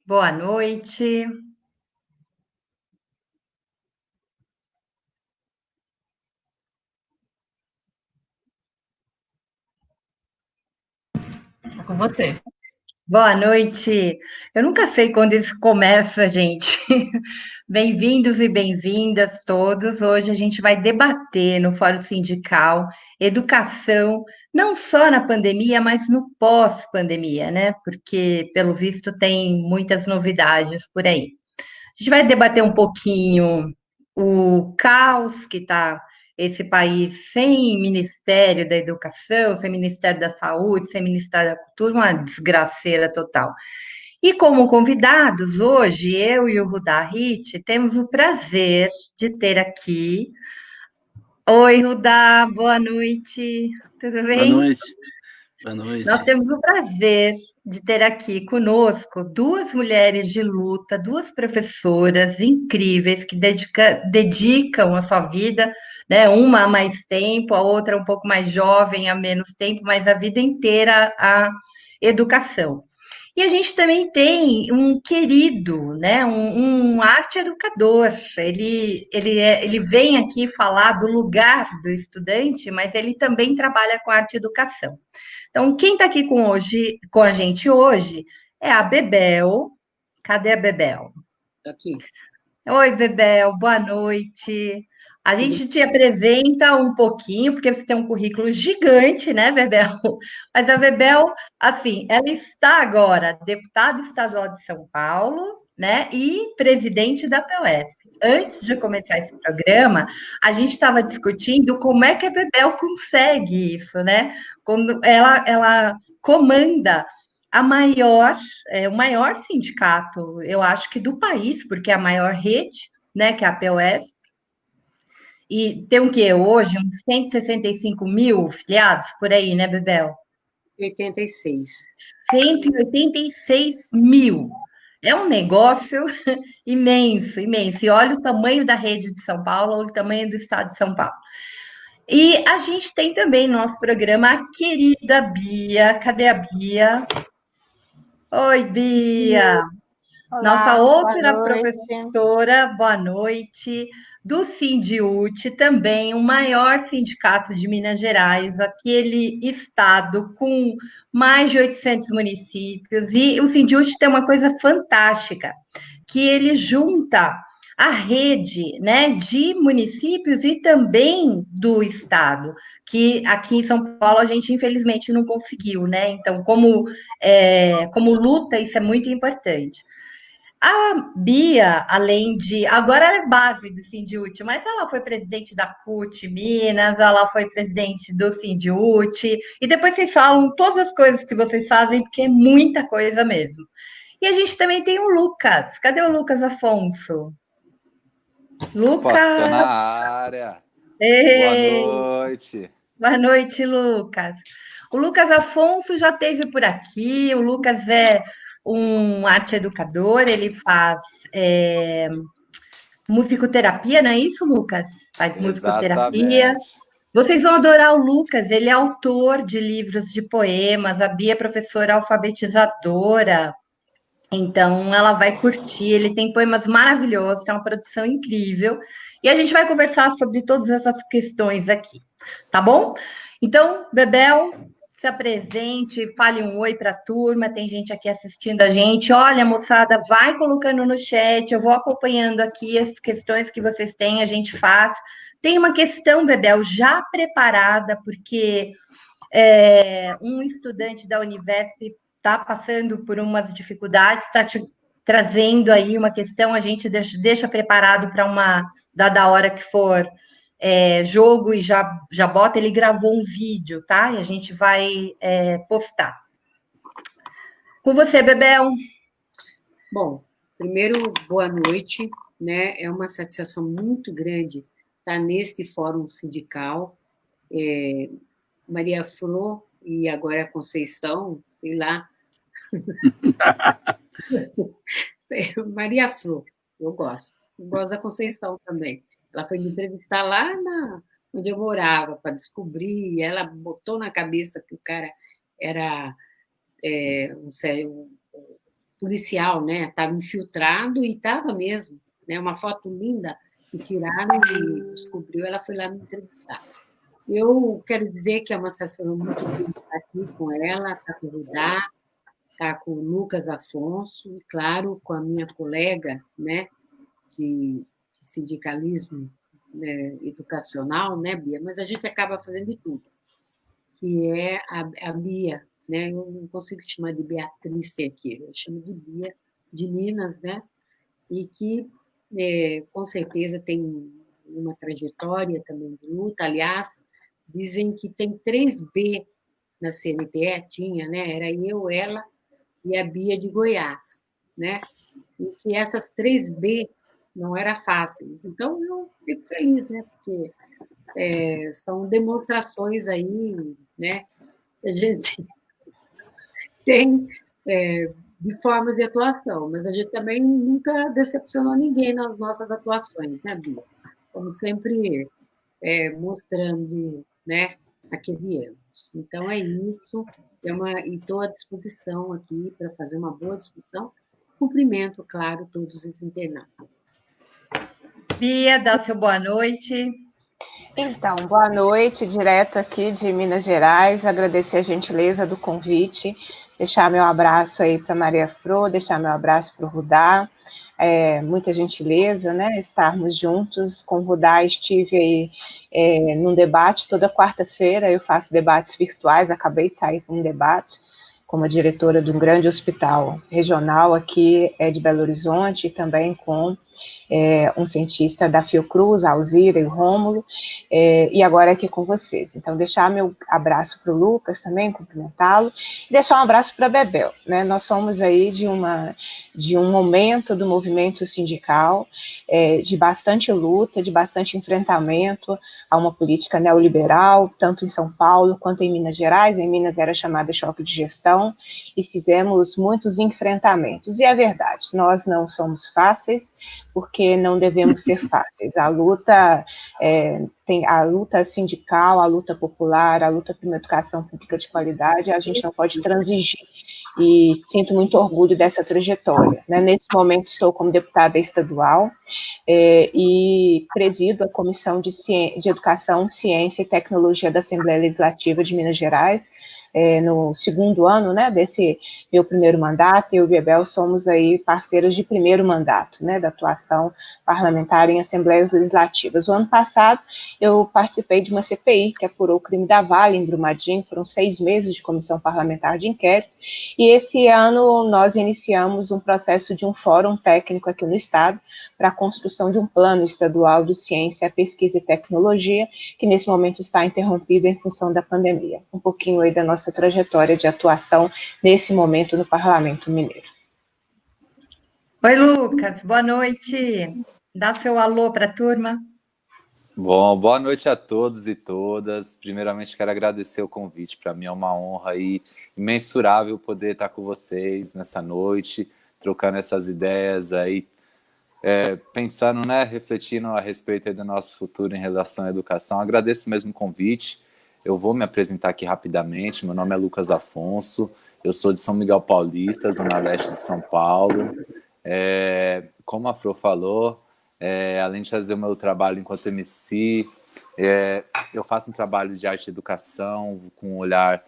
Boa noite. É com você. Boa noite. Eu nunca sei quando isso começa, gente. Bem-vindos e bem-vindas todos. Hoje a gente vai debater no Fórum Sindical educação, não só na pandemia, mas no pós-pandemia, né? Porque, pelo visto, tem muitas novidades por aí. A gente vai debater um pouquinho o caos que está esse país sem Ministério da Educação, sem Ministério da Saúde, sem Ministério da Cultura, uma desgraceira total. E como convidados, hoje, eu e o Rudá Hit temos o prazer de ter aqui. Oi, Rudá, boa noite, tudo Boa bem? noite. Boa Nós noite. temos o prazer de ter aqui conosco duas mulheres de luta, duas professoras incríveis que dedicam a sua vida, né? Uma há mais tempo, a outra um pouco mais jovem, há menos tempo, mas a vida inteira à educação. E a gente também tem um querido, né? Um arte educador. Ele vem aqui falar do lugar do estudante, mas ele também trabalha com arte educação. Então, quem está aqui com a gente hoje é a Bebel. Cadê a Bebel? Aqui. Oi, Bebel, boa noite. A Tudo gente te apresenta um pouquinho, porque você tem um currículo gigante, né, Bebel? Mas a Bebel, assim, ela está agora deputada estadual de São Paulo, né, e presidente da PUESP. Antes de começar esse programa, a gente estava discutindo como é que a Bebel consegue isso, né? Quando ela comanda a maior, o maior sindicato, eu acho que do país, porque é a maior rede, né, que é a POS, e tem o quê? Hoje, uns 165 mil filiados por aí, né, Bebel? 86. 186 mil. É um negócio imenso, imenso. E olha o tamanho da rede de São Paulo, olha o tamanho do estado de São Paulo. E a gente tem também no nosso programa a querida Bia. Cadê a Bia? Oi, Bia. Nossa Olá, boa outra noite. professora, boa noite, do Sindiúti, também o maior sindicato de Minas Gerais, aquele estado com mais de 800 municípios. E o Sindiúti tem uma coisa fantástica, que ele junta a rede, né, de municípios e também do estado, que aqui em São Paulo a gente infelizmente não conseguiu, né? Então, como luta, isso é muito importante. A Bia, além de. Agora ela é base do Sindiúti, mas ela foi presidente da CUT Minas, ela foi presidente do Sindiúti, e depois vocês falam todas as coisas que vocês fazem, porque é muita coisa mesmo. E a gente também tem o Lucas. Cadê o Lucas Afonso? Opa, tô na Lucas! área. Boa Ei, noite. boa noite, Lucas. O Lucas Afonso já esteve por aqui, o Lucas é um arte educador, ele faz. Musicoterapia, não é isso, Lucas? Faz musicoterapia. Exatamente. Vocês vão adorar o Lucas, ele é autor de livros de poemas, a Bia é professora alfabetizadora, então ela vai curtir, ele tem poemas maravilhosos, tem uma produção incrível, e a gente vai conversar sobre todas essas questões aqui, tá bom? Então, Bebel, se apresente, fale um oi para a turma, tem gente aqui assistindo a gente. Olha, moçada, vai colocando no chat, eu vou acompanhando aqui as questões que vocês têm, a gente faz. Tem uma questão, Bebel, já preparada, porque um estudante da Univesp está passando por umas dificuldades, está te trazendo aí uma questão, a gente deixa preparado para uma dada hora que for jogo e já bota, ele gravou um vídeo, tá? E a gente vai postar. Com você, Bebel. Bom, primeiro, boa noite, né? É uma satisfação muito grande estar neste fórum sindical. Maria Flor e agora a Conceição, sei lá. Maria Flor, eu gosto. Eu gosto da Conceição também. Ela foi me entrevistar lá onde eu morava para descobrir, e ela botou na cabeça que o cara era um policial, né? Estava infiltrado e estava mesmo, né? Uma foto linda que tiraram e descobriu, ela foi lá me entrevistar. Eu quero dizer que é uma sensação muito boa estar aqui com ela, estar com o Rudá, estar com o Lucas Afonso, e, claro, com a minha colega, né, de sindicalismo, né, educacional, né, Bia? Mas a gente acaba fazendo de tudo, que é a Bia, né? Eu não consigo chamar de Beatriz aqui, eu chamo de Bia, de Minas, né? E que, com certeza, tem uma trajetória também de luta. Aliás, dizem que tem 3B na CNTE, tinha, né? Era eu, ela e a Bia de Goiás, né? E que essas 3B não eram fáceis. Então, eu fico feliz, né? Porque são demonstrações aí, né? Que a gente tem de formas de atuação, mas a gente também nunca decepcionou ninguém nas nossas atuações, né, Bia? Como sempre, mostrando, né, a que viemos. Então, é isso, e estou à disposição aqui para fazer uma boa discussão. Cumprimento, claro, todos os internautas. Bia, dá seu boa noite. Então, boa noite, direto aqui de Minas Gerais, agradecer a gentileza do convite, deixar meu abraço aí para Maria Fro, deixar meu abraço para o Rudá, muita gentileza, né, estarmos juntos. Com o Rudá estive aí num debate toda quarta-feira, eu faço debates virtuais, acabei de sair com um debate como diretora de um grande hospital regional aqui de Belo Horizonte, e também com um cientista da Fiocruz, a Alzira e o Rômulo, e agora aqui com vocês. Então, deixar meu abraço para o Lucas também, cumprimentá-lo, e deixar um abraço para a Bebel, né? Nós somos aí de um momento do movimento sindical, de bastante luta, de bastante enfrentamento a uma política neoliberal, tanto em São Paulo quanto em Minas Gerais. Em Minas era chamada choque de gestão, e fizemos muitos enfrentamentos. E é verdade, nós não somos fáceis, porque não devemos ser fáceis. A luta tem a luta sindical, a luta popular, a luta por uma educação pública de qualidade, a gente não pode transigir. E sinto muito orgulho dessa trajetória, né? Nesse momento estou como deputada estadual e presido a Comissão de Educação, Ciência e Tecnologia da Assembleia Legislativa de Minas Gerais, no segundo ano, né, desse meu primeiro mandato. Eu e o Bebel somos aí parceiros de primeiro mandato, né, da atuação parlamentar em assembleias legislativas. O ano passado eu participei de uma CPI que apurou o crime da Vale em Brumadinho, foram 6 meses de comissão parlamentar de inquérito, e esse ano nós iniciamos um processo de um fórum técnico aqui no estado para a construção de um plano estadual de ciência, pesquisa e tecnologia, que nesse momento está interrompido em função da pandemia. Um pouquinho aí da nossa trajetória de atuação nesse momento no Parlamento Mineiro. Oi, Lucas, boa noite. Dá seu alô para a turma. Bom, boa noite a todos e todas. Primeiramente, quero agradecer o convite. Para mim é uma honra e imensurável poder estar com vocês nessa noite, trocando essas ideias aí, pensando, né, refletindo a respeito aí do nosso futuro em relação à educação. Agradeço mesmo o convite. Eu vou me apresentar aqui rapidamente. Meu nome é Lucas Afonso, eu sou de São Miguel Paulista, zona leste de São Paulo. Como a Fro falou, além de fazer o meu trabalho enquanto MC, eu faço um trabalho de arte e educação, com olhar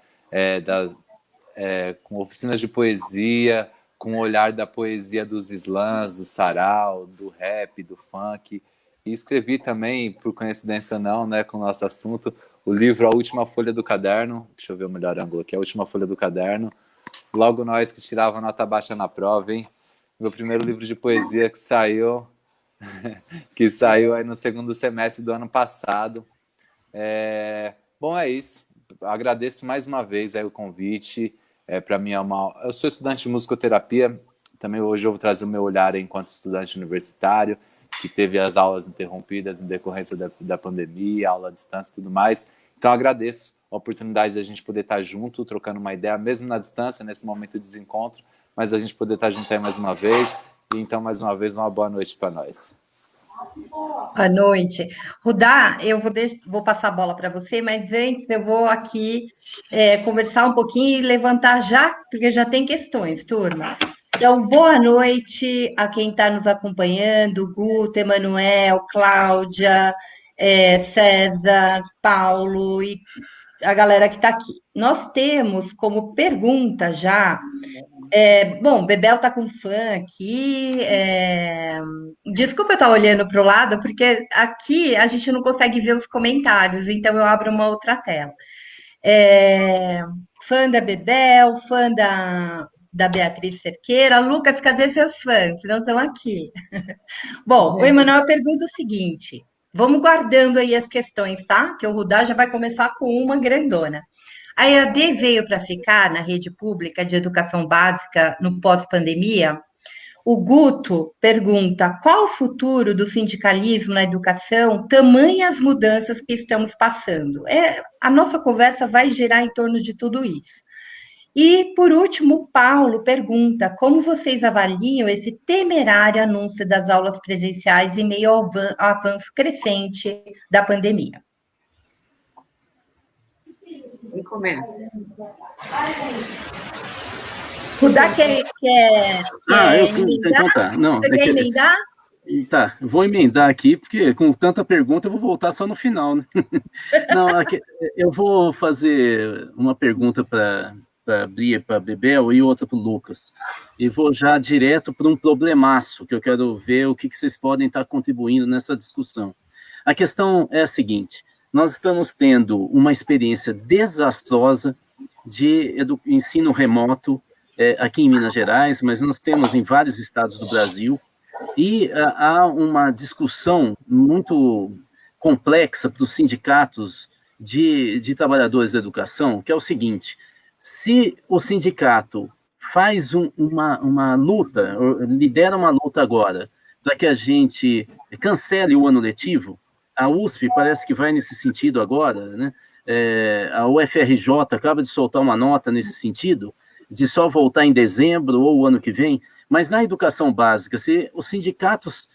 com oficinas de poesia, com o olhar da poesia dos slams, do sarau, do rap, do funk. E escrevi também, por coincidência não, né, com o nosso assunto, o livro A Última Folha do Caderno. Deixa eu ver o melhor ângulo aqui. A Última Folha do Caderno. Logo nós que tirava nota baixa na prova, hein? Meu primeiro livro de poesia que saiu aí no segundo semestre do ano passado. Bom, é isso. Agradeço mais uma vez aí o convite. Para mim eu sou estudante de musicoterapia. Também hoje eu vou trazer o meu olhar enquanto estudante universitário, que teve as aulas interrompidas em decorrência da pandemia, aula à distância e tudo mais. Então, agradeço a oportunidade de a gente poder estar junto, trocando uma ideia, mesmo na distância, nesse momento de desencontro, mas a gente poder estar junto aí mais uma vez. E então, mais uma vez, uma boa noite para nós. Boa noite. Rudá, eu vou passar a bola para você, mas antes eu vou aqui conversar um pouquinho e levantar já, porque já tem questões, turma. Então, boa noite a quem está nos acompanhando, Guto, Emanuel, Cláudia, César, Paulo e a galera que está aqui. Nós temos como pergunta já. Bom, Bebel tá com fã aqui. Desculpa eu estar olhando para o lado, porque aqui a gente não consegue ver os comentários, então eu abro uma outra tela. É, Fã da Bebel, fã da Beatriz Cerqueira. Lucas, cadê seus fãs? Não estão aqui. Bom, o Emanuel pergunta o seguinte: vamos guardando aí as questões, tá? Que o Rudá já vai começar com uma grandona. A EAD veio para ficar na rede pública de educação básica no pós-pandemia? O Guto pergunta: qual o futuro do sindicalismo na educação, tamanhas mudanças que estamos passando? A nossa conversa vai girar em torno de tudo isso. E, por último, o Paulo pergunta: como vocês avaliam esse temerário anúncio das aulas presenciais em meio ao avanço crescente da pandemia? Quem começa? Rudá quer emendar? Então tá. Não, Você quer emendar? Tá, eu vou emendar aqui, porque com tanta pergunta eu vou voltar só no final, né? Não, eu vou fazer uma pergunta para Bria, para Bebel e outra para o Lucas. E vou já direto para um problemaço, que eu quero ver o que vocês podem estar contribuindo nessa discussão. A questão é a seguinte: nós estamos tendo uma experiência desastrosa de ensino remoto aqui em Minas Gerais, mas nós temos em vários estados do Brasil, e há uma discussão muito complexa para os sindicatos de trabalhadores da educação, que é o seguinte: se o sindicato faz uma luta, lidera uma luta agora, para que a gente cancele o ano letivo, a USP parece que vai nesse sentido agora, né? A UFRJ acaba de soltar uma nota nesse sentido, de só voltar em dezembro ou o ano que vem. Mas na educação básica, se os sindicatos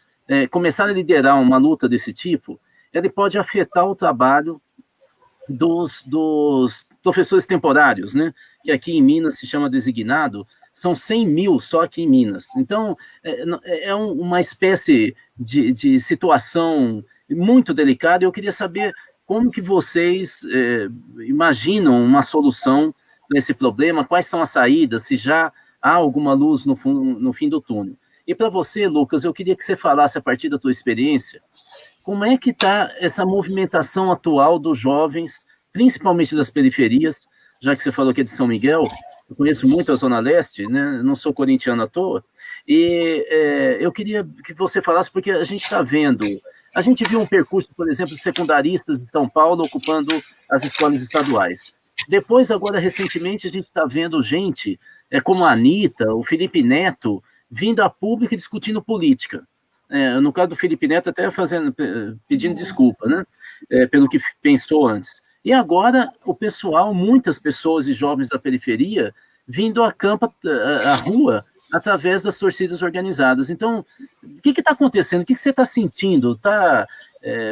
começarem a liderar uma luta desse tipo, ele pode afetar o trabalho dos professores temporários, né? Que aqui em Minas se chama designado, são 100 mil só aqui em Minas. Então, é uma espécie de situação muito delicada. Eu queria saber como que vocês imaginam uma solução para esse problema, quais são as saídas, se já há alguma luz no fim do túnel. E para você, Lucas, eu queria que você falasse, a partir da tua experiência, como é que está essa movimentação atual dos jovens, principalmente das periferias, já que você falou que é de São Miguel. Eu conheço muito a Zona Leste, né? Não sou corintiano à toa, e eu queria que você falasse, porque a gente está vendo, a gente viu um percurso, por exemplo, de secundaristas de São Paulo ocupando as escolas estaduais. Depois, agora, recentemente, a gente está vendo gente como a Anitta, o Felipe Neto, vindo a público e discutindo política. No caso do Felipe Neto, até pedindo desculpa, né? Pelo que pensou antes. E agora, o pessoal, muitas pessoas e jovens da periferia, vindo à rua, através das torcidas organizadas. Então, o que está acontecendo? O que você está sentindo? Está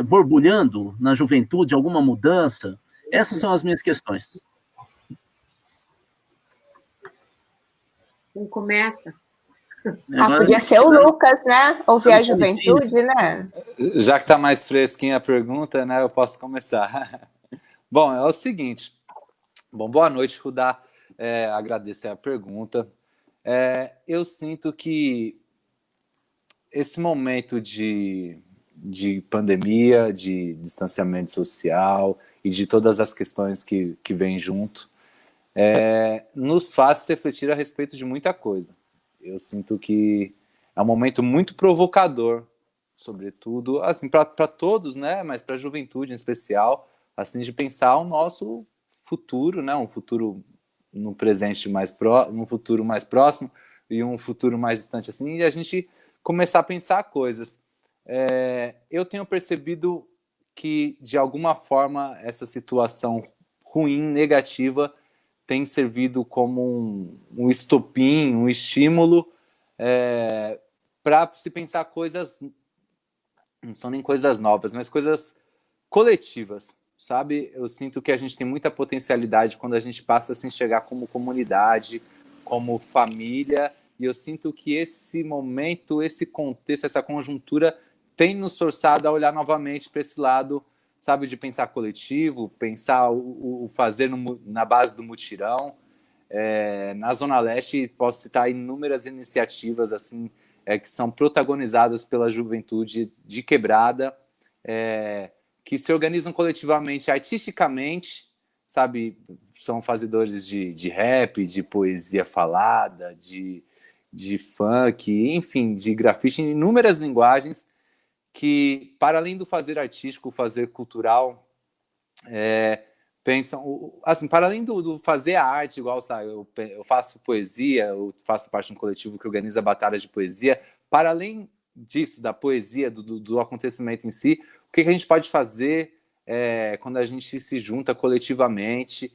borbulhando na juventude alguma mudança? Essas são as minhas questões. Quem começa? Podia ser o Lucas, né? Ouvir a juventude, né? Já que está mais fresquinha a pergunta, né? Eu posso começar. Bom, é o seguinte. Bom, boa noite, Rudá. Agradecer a pergunta. Eu sinto que esse momento de pandemia, de distanciamento social e de todas as questões que vêm junto, nos faz refletir a respeito de muita coisa. Eu sinto que é um momento muito provocador, sobretudo, assim, para todos, né? Mas para a juventude em especial, assim, de pensar o nosso futuro, né? Um futuro no presente num futuro mais próximo e um futuro mais distante, assim, e a gente começar a pensar coisas. Eu tenho percebido que, de alguma forma, essa situação ruim, negativa, tem servido como um estopim, um estímulo para se pensar coisas, não são nem coisas novas, mas coisas coletivas, sabe? Eu sinto que a gente tem muita potencialidade quando a gente passa a se enxergar como comunidade, como família e eu sinto que esse momento, esse contexto, essa conjuntura tem nos forçado a olhar novamente para esse lado, sabe, de pensar coletivo, pensar o fazer na base do mutirão. Na Zona Leste, posso citar inúmeras iniciativas assim, que são protagonizadas pela juventude de Quebrada, que se organizam coletivamente, artisticamente, sabe, são fazedores de rap, de poesia falada, de funk, enfim, de grafite em inúmeras linguagens, que, para além do fazer artístico, o fazer cultural, pensam, assim, para além do fazer a arte, igual, sabe, eu faço poesia, eu faço parte de um coletivo que organiza batalhas de poesia, para além disso, da poesia, do acontecimento em si, o que a gente pode fazer quando a gente se junta coletivamente,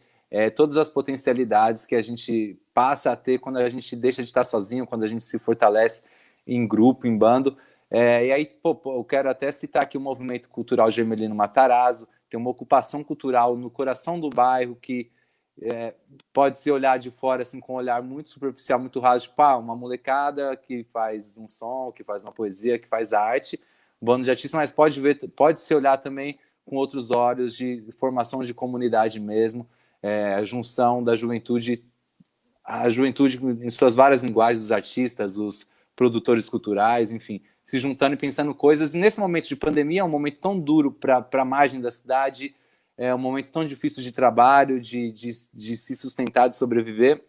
todas as potencialidades que a gente passa a ter quando a gente deixa de estar sozinho, quando a gente se fortalece em grupo, em bando. E aí, eu quero até citar aqui o Movimento Cultural Gemelino Matarazzo, tem uma ocupação cultural no coração do bairro que pode ser olhar de fora assim, com um olhar muito superficial, muito raso, tipo, uma molecada que faz um som, que faz uma poesia, que faz arte, um bando de artistas, mas pode se olhar também com outros olhos de formação de comunidade mesmo, a junção da juventude, a juventude em suas várias linguagens, os artistas, os produtores culturais, enfim, se juntando e pensando coisas. E nesse momento de pandemia, é um momento tão duro para a margem da cidade, é um momento tão difícil de trabalho, de se sustentar, de sobreviver.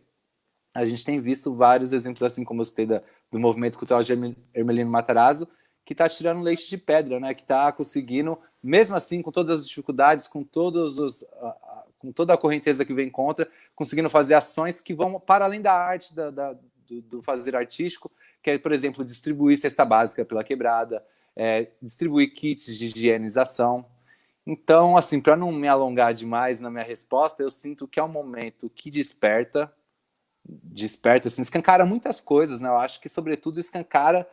A gente tem visto vários exemplos, assim como eu citei do Movimento Cultural de Hermelino Matarazzo, que está tirando leite de pedra, né? Que está conseguindo, mesmo assim, com todas as dificuldades, com toda a correnteza que vem contra, conseguindo fazer ações que vão para além da arte, do fazer artístico, que é, por exemplo, distribuir cesta básica pela Quebrada, distribuir kits de higienização. Então, assim, para não me alongar demais na minha resposta, eu sinto que é um momento que desperta, assim, escancara muitas coisas, né? Eu acho que, sobretudo, escancara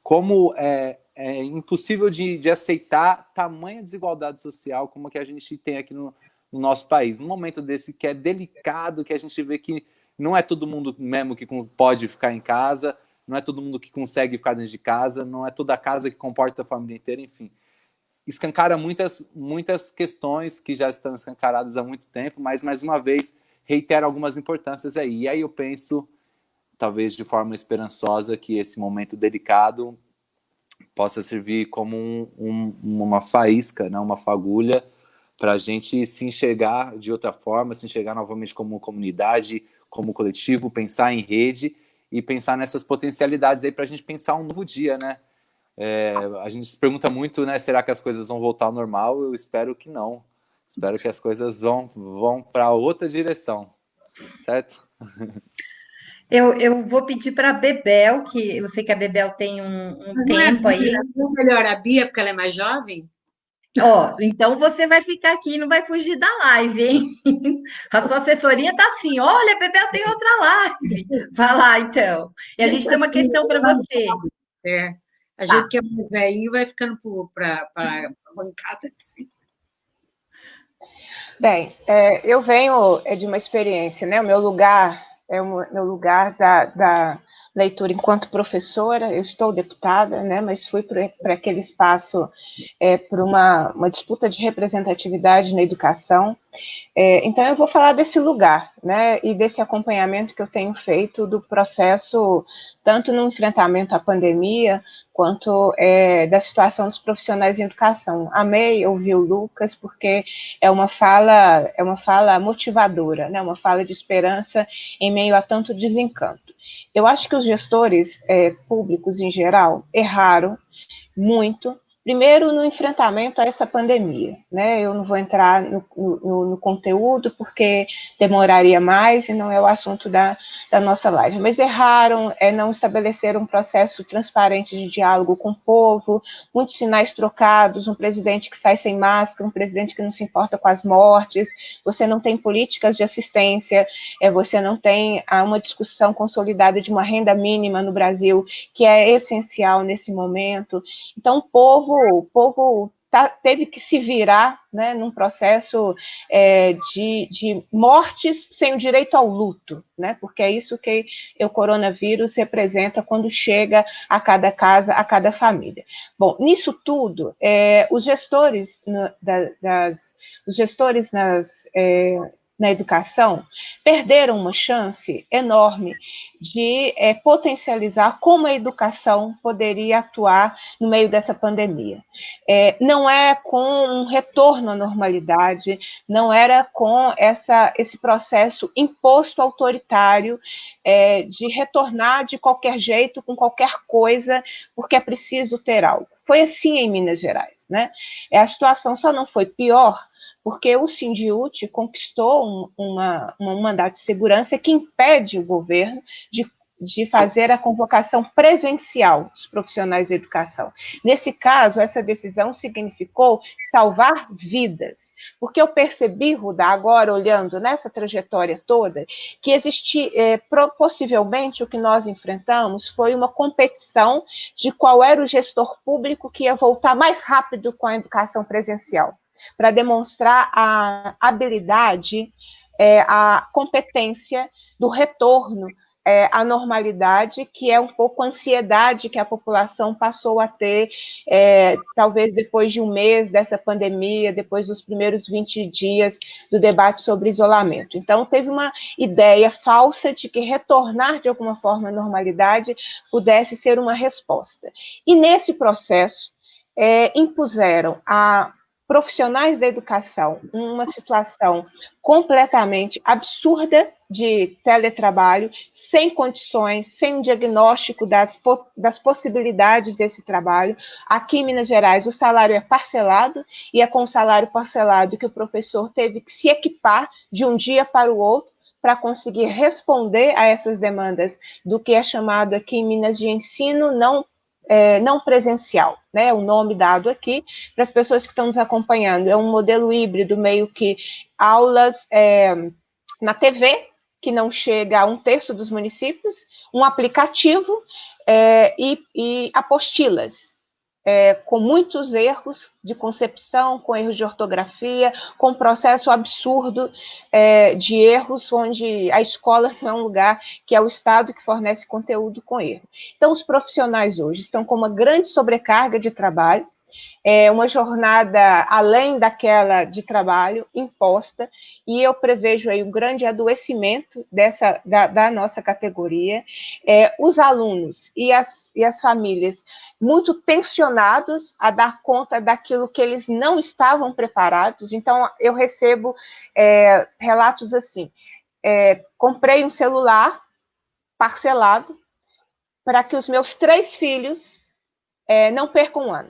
como é impossível de aceitar tamanha desigualdade social como a que a gente tem aqui no nosso país. Num momento desse que é delicado, que a gente vê que não é todo mundo mesmo que pode ficar em casa, não é todo mundo que consegue ficar dentro de casa, não é toda a casa que comporta a família inteira, enfim. Escancara muitas questões que já estão escancaradas há muito tempo, mas, mais uma vez, reitera algumas importâncias aí. E aí eu penso, talvez de forma esperançosa, que esse momento delicado possa servir como uma faísca, né, uma fagulha, para a gente se enxergar de outra forma, se enxergar novamente como comunidade, como coletivo, pensar em rede e pensar nessas potencialidades aí para a gente pensar um novo dia, né? A gente se pergunta muito, né? Será que as coisas vão voltar ao normal? Eu espero que não. Espero que as coisas vão para outra direção, certo? Eu vou pedir para a Bebel, que eu sei que a Bebel tem um tempo aí. Não é melhor a Bia, porque ela é mais jovem? Então você vai ficar aqui e não vai fugir da live, hein? A sua assessoria tá assim, olha, Bebel tem outra live. Vai lá, então. E a gente tem uma questão para você. A gente que é mais velhinho vai ficando para a bancada de cima. Bem, eu venho de uma experiência, né? O meu lugar é o meu lugar da leitura enquanto professora. Eu estou deputada, né? Mas fui para aquele espaço por uma disputa de representatividade na educação. Então, eu vou falar desse lugar, né, e desse acompanhamento que eu tenho feito do processo, tanto no enfrentamento à pandemia, quanto da situação dos profissionais em educação. Amei ouvir o Lucas, porque é uma fala motivadora, né, uma fala de esperança em meio a tanto desencanto. Eu acho que os gestores públicos, em geral, erraram muito. Primeiro, no enfrentamento a essa pandemia, né? Eu não vou entrar no conteúdo, porque demoraria mais e não é o assunto da nossa live. Mas erraram, não estabeleceram um processo transparente de diálogo com o povo, muitos sinais trocados, um presidente que sai sem máscara, um presidente que não se importa com as mortes, você não tem políticas de assistência, você não tem uma discussão consolidada de uma renda mínima no Brasil, que é essencial nesse momento. Então, o povo teve que se virar, né, num processo de mortes sem o direito ao luto, né, porque é isso que o coronavírus representa quando chega a cada casa, a cada família. Bom, nisso tudo, os gestores, na educação perderam uma chance enorme de potencializar como a educação poderia atuar no meio dessa pandemia. Não é com um retorno à normalidade, não era com esse processo imposto autoritário de retornar de qualquer jeito, com qualquer coisa, porque é preciso ter algo. Foi assim em Minas Gerais, né? A situação só não foi pior porque o Sindiúti conquistou um mandato de segurança que impede o governo de fazer a convocação presencial dos profissionais de educação. Nesse caso, essa decisão significou salvar vidas, porque eu percebi, Rudá, agora olhando nessa trajetória toda, que possivelmente o que nós enfrentamos foi uma competição de qual era o gestor público que ia voltar mais rápido com a educação presencial, para demonstrar a habilidade, a competência do retorno à normalidade, que é um pouco a ansiedade que a população passou a ter, talvez depois de um mês dessa pandemia, depois dos primeiros 20 dias do debate sobre isolamento. Então, teve uma ideia falsa de que retornar de alguma forma à normalidade pudesse ser uma resposta. E nesse processo, impuseram a profissionais da educação uma situação completamente absurda de teletrabalho, sem condições, sem um diagnóstico das possibilidades desse trabalho. Aqui em Minas Gerais, o salário é parcelado, e é com o salário parcelado que o professor teve que se equipar de um dia para o outro para conseguir responder a essas demandas do que é chamado aqui em Minas de ensino não presencial, né? O nome dado aqui para as pessoas que estão nos acompanhando é um modelo híbrido, meio que aulas na TV, que não chega a 1/3 dos municípios, um aplicativo e apostilas, com muitos erros de concepção, com erros de ortografia, com um processo absurdo de erros, onde a escola não é um lugar, que é o Estado que fornece conteúdo com erro. Então, os profissionais hoje estão com uma grande sobrecarga de trabalho, uma jornada além daquela de trabalho imposta, e eu prevejo aí um grande adoecimento da nossa categoria, os alunos e as famílias muito tensionados a dar conta daquilo que eles não estavam preparados. Então, eu recebo relatos assim: comprei um celular parcelado para que os meus 3 filhos não percam um ano.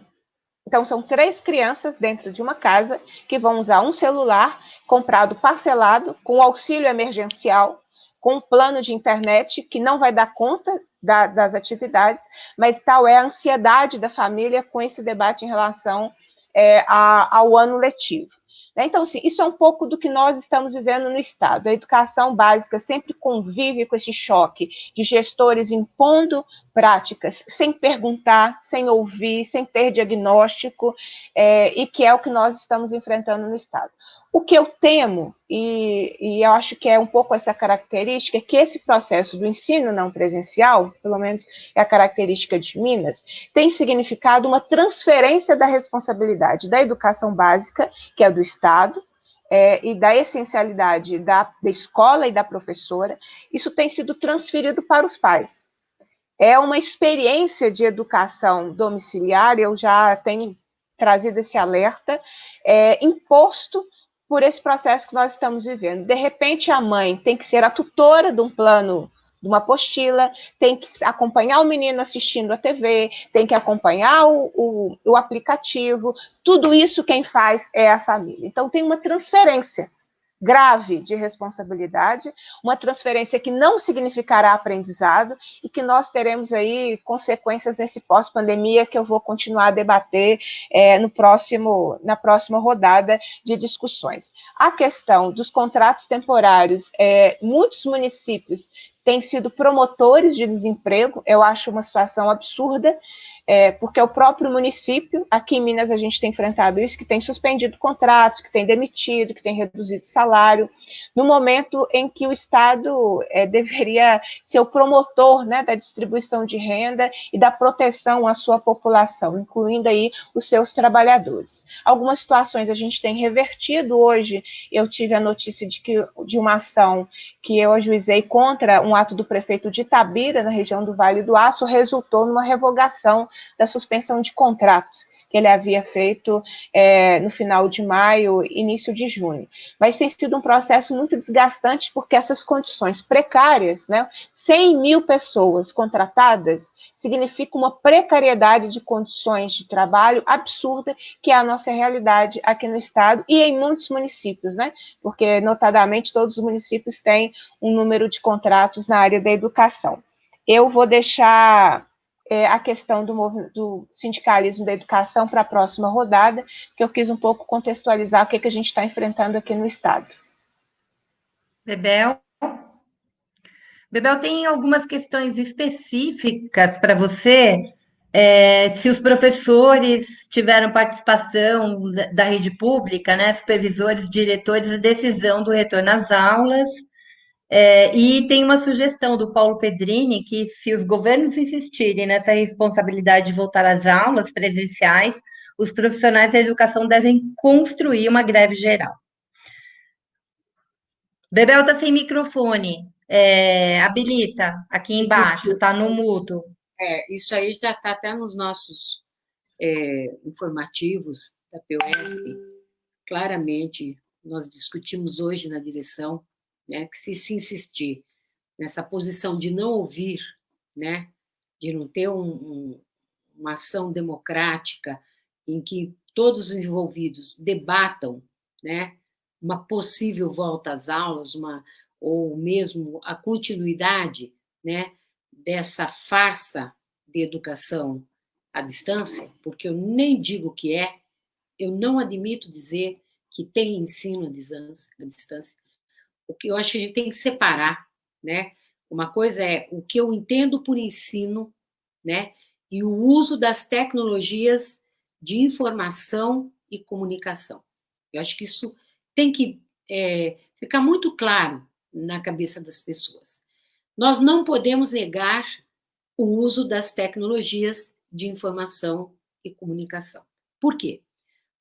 Então, são 3 crianças dentro de uma casa que vão usar um celular comprado parcelado, com auxílio emergencial, com um plano de internet que não vai dar conta das atividades, mas tal é a ansiedade da família com esse debate em relação ao ano letivo. Então, assim, isso é um pouco do que nós estamos vivendo no Estado. A educação básica sempre convive com esse choque de gestores impondo práticas sem perguntar, sem ouvir, sem ter diagnóstico, e que é o que nós estamos enfrentando no Estado. O que eu temo, e eu acho que é um pouco essa característica, é que esse processo do ensino não presencial, pelo menos é a característica de Minas, tem significado uma transferência da responsabilidade da educação básica, que é do Estado, e da essencialidade da escola e da professora. Isso tem sido transferido para os pais. É uma experiência de educação domiciliar, eu já tenho trazido esse alerta, imposto por esse processo que nós estamos vivendo. De repente, a mãe tem que ser a tutora de um plano, de uma apostila, tem que acompanhar o menino assistindo a TV, tem que acompanhar o aplicativo, tudo isso quem faz é a família. Então, tem uma transferência grave de responsabilidade, uma transferência que não significará aprendizado e que nós teremos aí consequências nesse pós-pandemia que eu vou continuar a debater na próxima rodada de discussões. A questão dos contratos temporários, muitos municípios têm sido promotores de desemprego, eu acho uma situação absurda, porque o próprio município, aqui em Minas a gente tem enfrentado isso, que tem suspendido contratos, que tem demitido, que tem reduzido salário, no momento em que o Estado deveria ser o promotor, né, da distribuição de renda e da proteção à sua população, incluindo aí os seus trabalhadores. Algumas situações a gente tem revertido. Hoje eu tive a notícia de uma ação que eu ajuizei contra um ato do prefeito de Itabira, na região do Vale do Aço, resultou numa revogação da suspensão de contratos que ele havia feito no final de maio, início de junho. Mas tem sido um processo muito desgastante, porque essas condições precárias, né, 100 mil pessoas contratadas, significa uma precariedade de condições de trabalho absurda, que é a nossa realidade aqui no estado e em muitos municípios, né, porque, notadamente, todos os municípios têm um número de contratos na área da educação. Eu vou deixar a questão do sindicalismo da educação para a próxima rodada, que eu quis um pouco contextualizar o que a gente está enfrentando aqui no Estado. Bebel? Bebel, tem algumas questões específicas para você, se os professores tiveram participação da rede pública, né, supervisores, diretores, a decisão do retorno às aulas. E tem uma sugestão do Paulo Pedrini que, se os governos insistirem nessa responsabilidade de voltar às aulas presenciais, os profissionais da educação devem construir uma greve geral. Bebel está sem microfone. Habilita aqui embaixo, está no mudo. Isso aí já está até nos nossos informativos da POSP. Claramente, nós discutimos hoje na direção, né, que se insistir nessa posição de não ouvir, né, de não ter uma ação democrática em que todos os envolvidos debatam, né, uma possível volta às aulas, ou mesmo a continuidade, né, dessa farsa de educação à distância, porque eu nem digo que eu não admito dizer que tem ensino à distância. O que eu acho que a gente tem que separar, né? Uma coisa é o que eu entendo por ensino, né? E o uso das tecnologias de informação e comunicação. Eu acho que isso tem que ficar muito claro na cabeça das pessoas. Nós não podemos negar o uso das tecnologias de informação e comunicação. Por quê?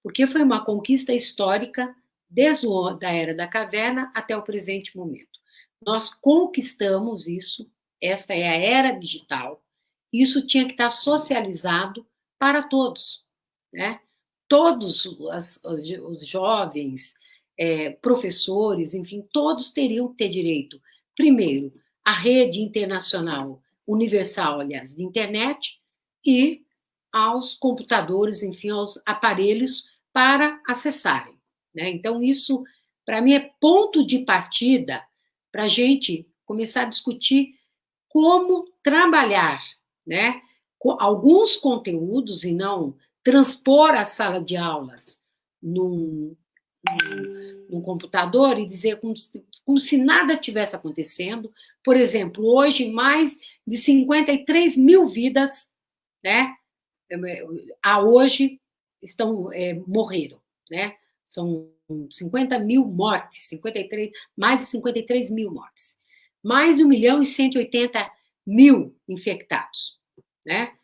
Porque foi uma conquista histórica desde a Era da Caverna até o presente momento. Nós conquistamos isso, esta é a era digital, e isso tinha que estar socializado para todos, né? Todos os jovens, professores, enfim, todos teriam que ter direito, primeiro, à rede internacional universal, aliás, de internet, e aos computadores, enfim, aos aparelhos para acessarem, né? Então, isso, para mim, é ponto de partida para a gente começar a discutir como trabalhar, né, com alguns conteúdos e não transpor a sala de aulas num computador e dizer como se nada tivesse acontecendo. Por exemplo, hoje, mais de 53 mil vidas, né, hoje morreram, né? São 50 mil mortes, mais de 53 mil mortes, mais de 1.180.000 infectados, né?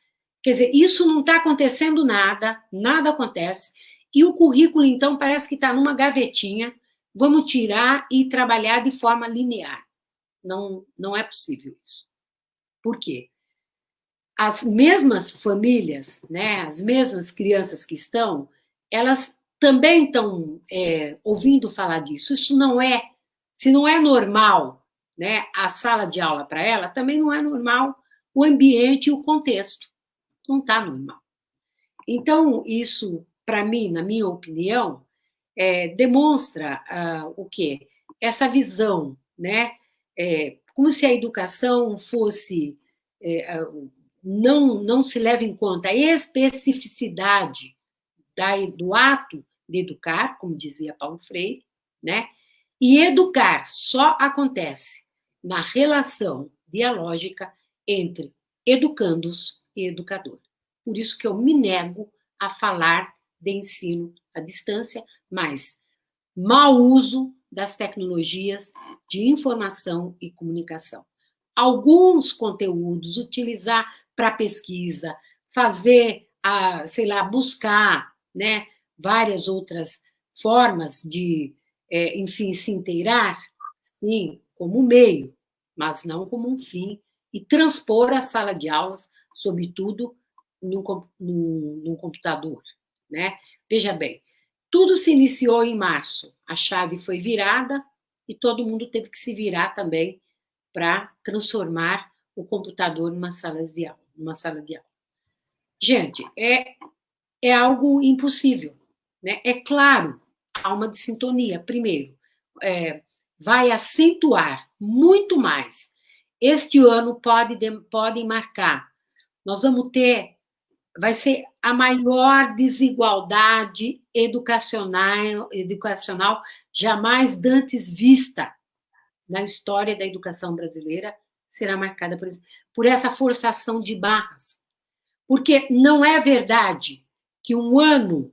Quer dizer, isso não está acontecendo nada acontece, e o currículo, então, parece que está numa gavetinha, vamos tirar e trabalhar de forma linear. Não é possível isso. Por quê? As mesmas famílias, né, as mesmas crianças que estão, elas também estão ouvindo falar disso. Isso não se não é normal, né, a sala de aula para ela, também não é normal o ambiente e o contexto. Não está normal. Então, isso, para mim, na minha opinião, demonstra o quê? Essa visão, né, como se a educação fosse... não se leva em conta a especificidade do ato de educar, como dizia Paulo Freire, né? E educar só acontece na relação dialógica entre educandos e educador. por isso que eu me nego a falar de ensino à distância, mas mau uso das tecnologias de informação e comunicação. Alguns conteúdos, utilizar para pesquisa, fazer, sei lá, buscar, né, várias outras formas de, enfim, se inteirar, sim, como meio, mas não como um fim, e transpor a sala de aulas, sobretudo, num computador, né? Veja bem, tudo se iniciou em março, a chave foi virada e todo mundo teve que se virar também para transformar o computador numa sala de aula. Gente, é algo impossível, né? É claro, há uma dissintonia. Primeiro, vai acentuar muito mais. Este ano pode marcar. Nós vamos ter, vai ser a maior desigualdade educacional jamais dantes vista na história da educação brasileira, será marcada por essa forçação de barras. Porque não é verdade que um ano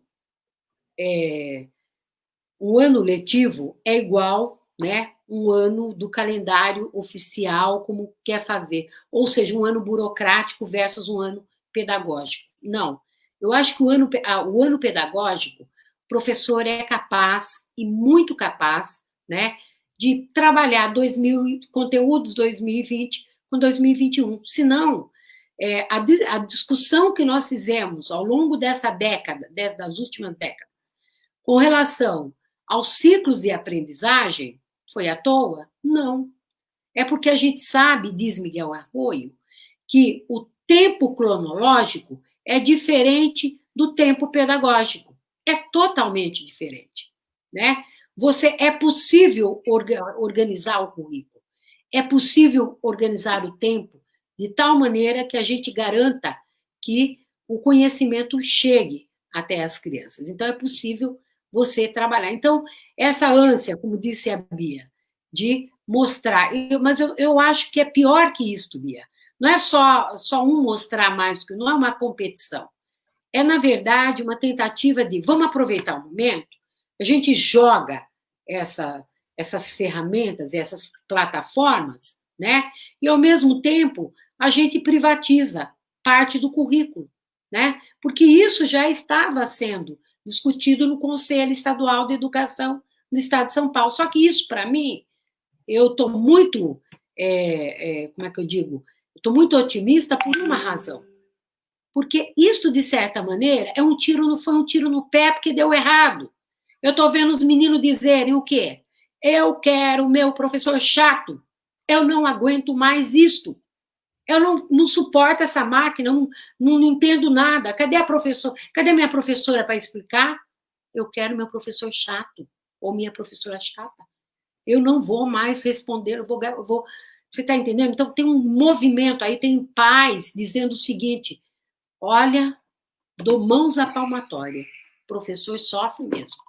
letivo é igual, né, um ano do calendário oficial, como quer fazer. Ou seja, um ano burocrático versus um ano pedagógico. Não. Eu acho que o ano pedagógico, o professor é capaz, e muito capaz, né, de trabalhar conteúdos 2020 com 2021. Senão, a discussão que nós fizemos ao longo dessa década, das últimas décadas, com relação aos ciclos de aprendizagem, foi à toa? Não. É porque a gente sabe, diz Miguel Arroio, que o tempo cronológico é diferente do tempo pedagógico. É totalmente diferente, né? É possível organizar o currículo, é possível organizar o tempo de tal maneira que a gente garanta que o conhecimento chegue até as crianças. Então, é possível você trabalhar. Então, essa ânsia, como disse a Bia, de mostrar, mas eu acho que é pior que isso, Bia. Não é só um mostrar mais, porque não é uma competição. É, na verdade, uma tentativa de vamos aproveitar o momento, a gente joga essas ferramentas, essas plataformas, né? E, ao mesmo tempo, a gente privatiza parte do currículo, né? Porque isso já estava sendo discutido no Conselho Estadual de Educação do Estado de São Paulo. Só que isso, para mim, eu estou muito, como é que eu digo? Estou muito otimista por uma razão. Porque isso, de certa maneira, foi um tiro no pé porque deu errado. Eu estou vendo os meninos dizerem o quê? Eu quero o meu professor chato. Eu não aguento mais isto. Eu não suporto essa máquina, não entendo nada. Cadê minha professora para explicar? Eu quero meu professor chato ou minha professora chata. Eu não vou mais responder, Você está entendendo? Então, tem um movimento aí, tem pais dizendo o seguinte: olha, dou mãos à palmatória. O professor sofre mesmo.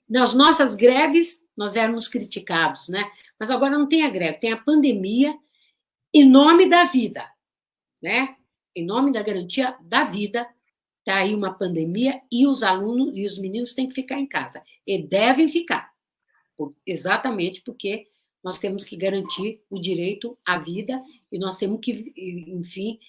Nas nossas greves, nós éramos criticados, né? Mas agora não tem a greve, tem a pandemia em nome da vida, né? Em nome da garantia da vida, está aí uma pandemia e os alunos e os meninos têm que ficar em casa. E devem ficar, exatamente porque nós temos que garantir o direito à vida e nós temos que, enfim,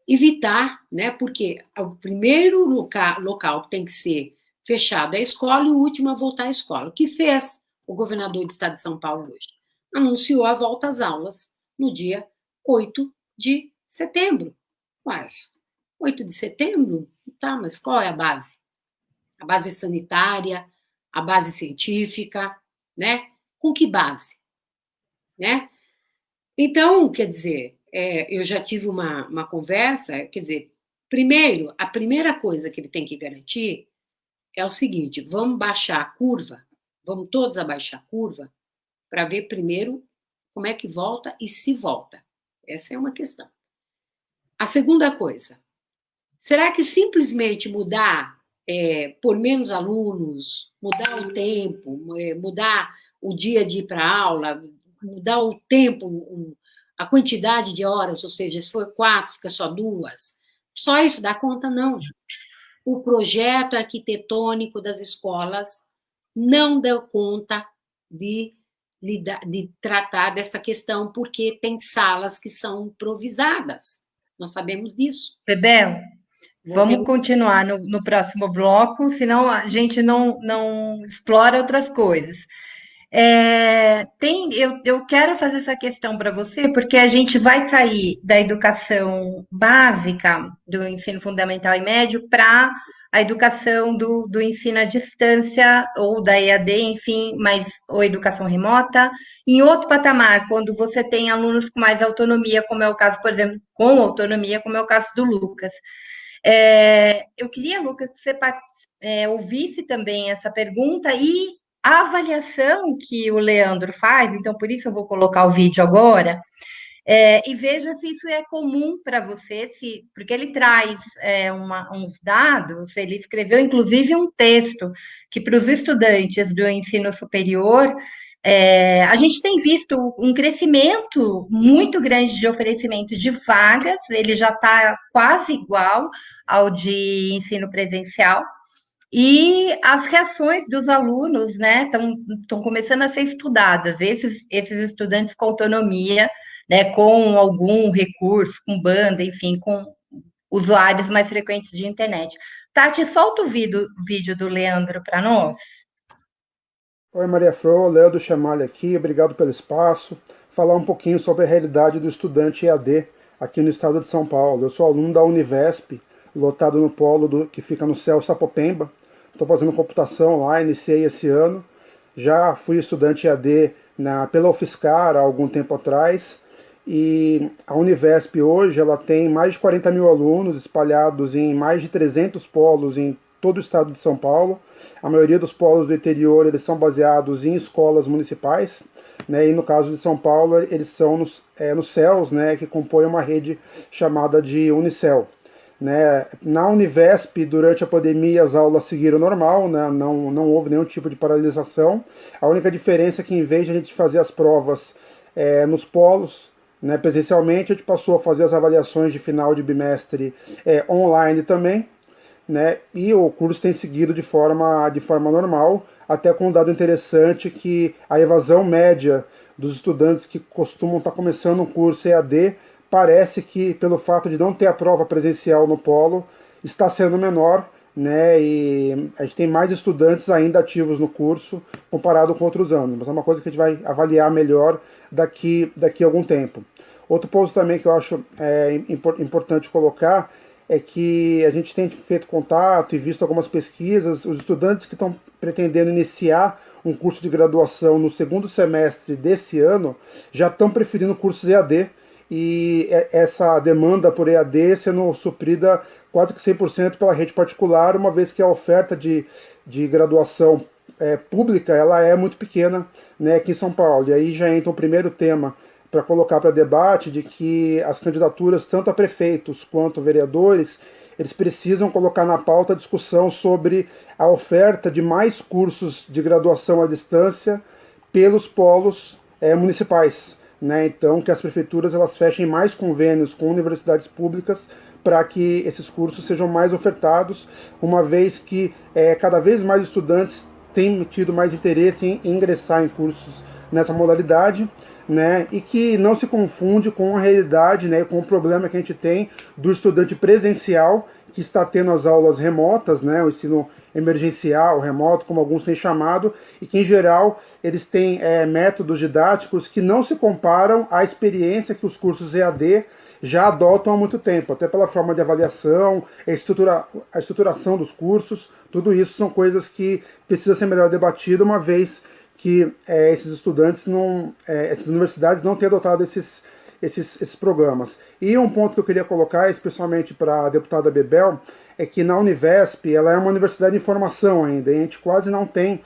evitar, né? Porque o primeiro local tem que ser fechado é a escola e o último a voltar à escola. O que fez o governador do estado de São Paulo hoje? Anunciou a volta às aulas no dia 8 de setembro. Mas 8 de setembro? Tá, mas qual é a base? A base sanitária, a base científica, né? Com que base? Né? Então, quer dizer, eu já tive uma conversa, quer dizer, primeiro, a primeira coisa que ele tem que garantir é o seguinte: vamos baixar a curva, vamos todos abaixar a curva, para ver primeiro como é que volta e se volta. Essa é uma questão. A segunda coisa, será que simplesmente mudar, por menos alunos, mudar o tempo, mudar o dia de ir para a aula, mudar o tempo, a quantidade de horas, ou seja, se for 4, fica só 2. Só isso dá conta? Não. O projeto arquitetônico das escolas não deu conta de tratar dessa questão, porque tem salas que são improvisadas. Nós sabemos disso. Bebel, vamos continuar no próximo bloco, senão a gente não explora outras coisas. Eu quero fazer essa questão para você, porque a gente vai sair da educação básica, do ensino fundamental e médio, para a educação do ensino à distância, ou da EAD, enfim, ou educação remota, em outro patamar, quando você tem alunos com mais autonomia, como é o caso, por exemplo, com autonomia, como é o caso do Lucas. Eu queria, Lucas, que você ouvisse também essa pergunta e a avaliação que o Leandro faz, então por isso eu vou colocar o vídeo agora, e veja se isso é comum para você, porque ele traz uns dados, ele escreveu inclusive um texto que para os estudantes do ensino superior, a gente tem visto um crescimento muito grande de oferecimento de vagas, ele já está quase igual ao de ensino presencial, e as reações dos alunos, né, estão começando a ser estudadas, esses estudantes com autonomia, né, com algum recurso, com banda, enfim, com usuários mais frequentes de internet. Tati, solta o vídeo do Leandro para nós. Oi, Maria Flor, Leandro Chamalha aqui, obrigado pelo espaço. Falar um pouquinho sobre a realidade do estudante EAD aqui no estado de São Paulo. Eu sou aluno da Univesp, lotado no polo que fica no céu Sapopemba. Estou fazendo computação lá, iniciei esse ano. Já fui estudante EAD pela UFSCar há algum tempo atrás. E a Univesp hoje ela tem mais de 40 mil alunos espalhados em mais de 300 polos em todo o estado de São Paulo. A maioria dos polos do interior eles são baseados em escolas municipais, né, e no caso de São Paulo eles são nos CELs, né, que compõem uma rede chamada de Unicel. Né. Na Univesp, durante a pandemia, as aulas seguiram normal, né, não houve nenhum tipo de paralisação. A única diferença é que, em vez de a gente fazer as provas nos polos, né, presencialmente, a gente passou a fazer as avaliações de final de bimestre online também, né, e o curso tem seguido de forma normal, até com um dado interessante que a evasão média dos estudantes que costumam estar começando um curso EAD parece que, pelo fato de não ter a prova presencial no polo, está sendo menor, né, e a gente tem mais estudantes ainda ativos no curso comparado com outros anos, mas é uma coisa que a gente vai avaliar melhor daqui a algum tempo. Outro ponto também que eu acho importante colocar é que a gente tem feito contato e visto algumas pesquisas, os estudantes que estão pretendendo iniciar um curso de graduação no segundo semestre desse ano já estão preferindo cursos EAD, e essa demanda por EAD sendo suprida quase que 100% pela rede particular, uma vez que a oferta de graduação pública ela é muito pequena, né, aqui em São Paulo. E aí já entra o primeiro tema para colocar para debate, de que as candidaturas, tanto a prefeitos quanto vereadores, eles precisam colocar na pauta a discussão sobre a oferta de mais cursos de graduação à distância pelos polos municipais, né? Então, que as prefeituras elas fechem mais convênios com universidades públicas para que esses cursos sejam mais ofertados, uma vez que cada vez mais estudantes têm tido mais interesse em ingressar em cursos nessa modalidade, né, e que não se confunde com a realidade, né, com o problema que a gente tem do estudante presencial que está tendo as aulas remotas, né, o ensino emergencial, remoto, como alguns têm chamado, e que em geral eles têm métodos didáticos que não se comparam à experiência que os cursos EAD já adotam há muito tempo, até pela forma de avaliação, a estruturação dos cursos, tudo isso são coisas que precisam ser melhor debatido, uma vez que esses estudantes essas universidades não têm adotado esses programas. E um ponto que eu queria colocar, especialmente para a deputada Bebel, é que na Univesp ela é uma universidade de formação ainda, e a gente quase não tem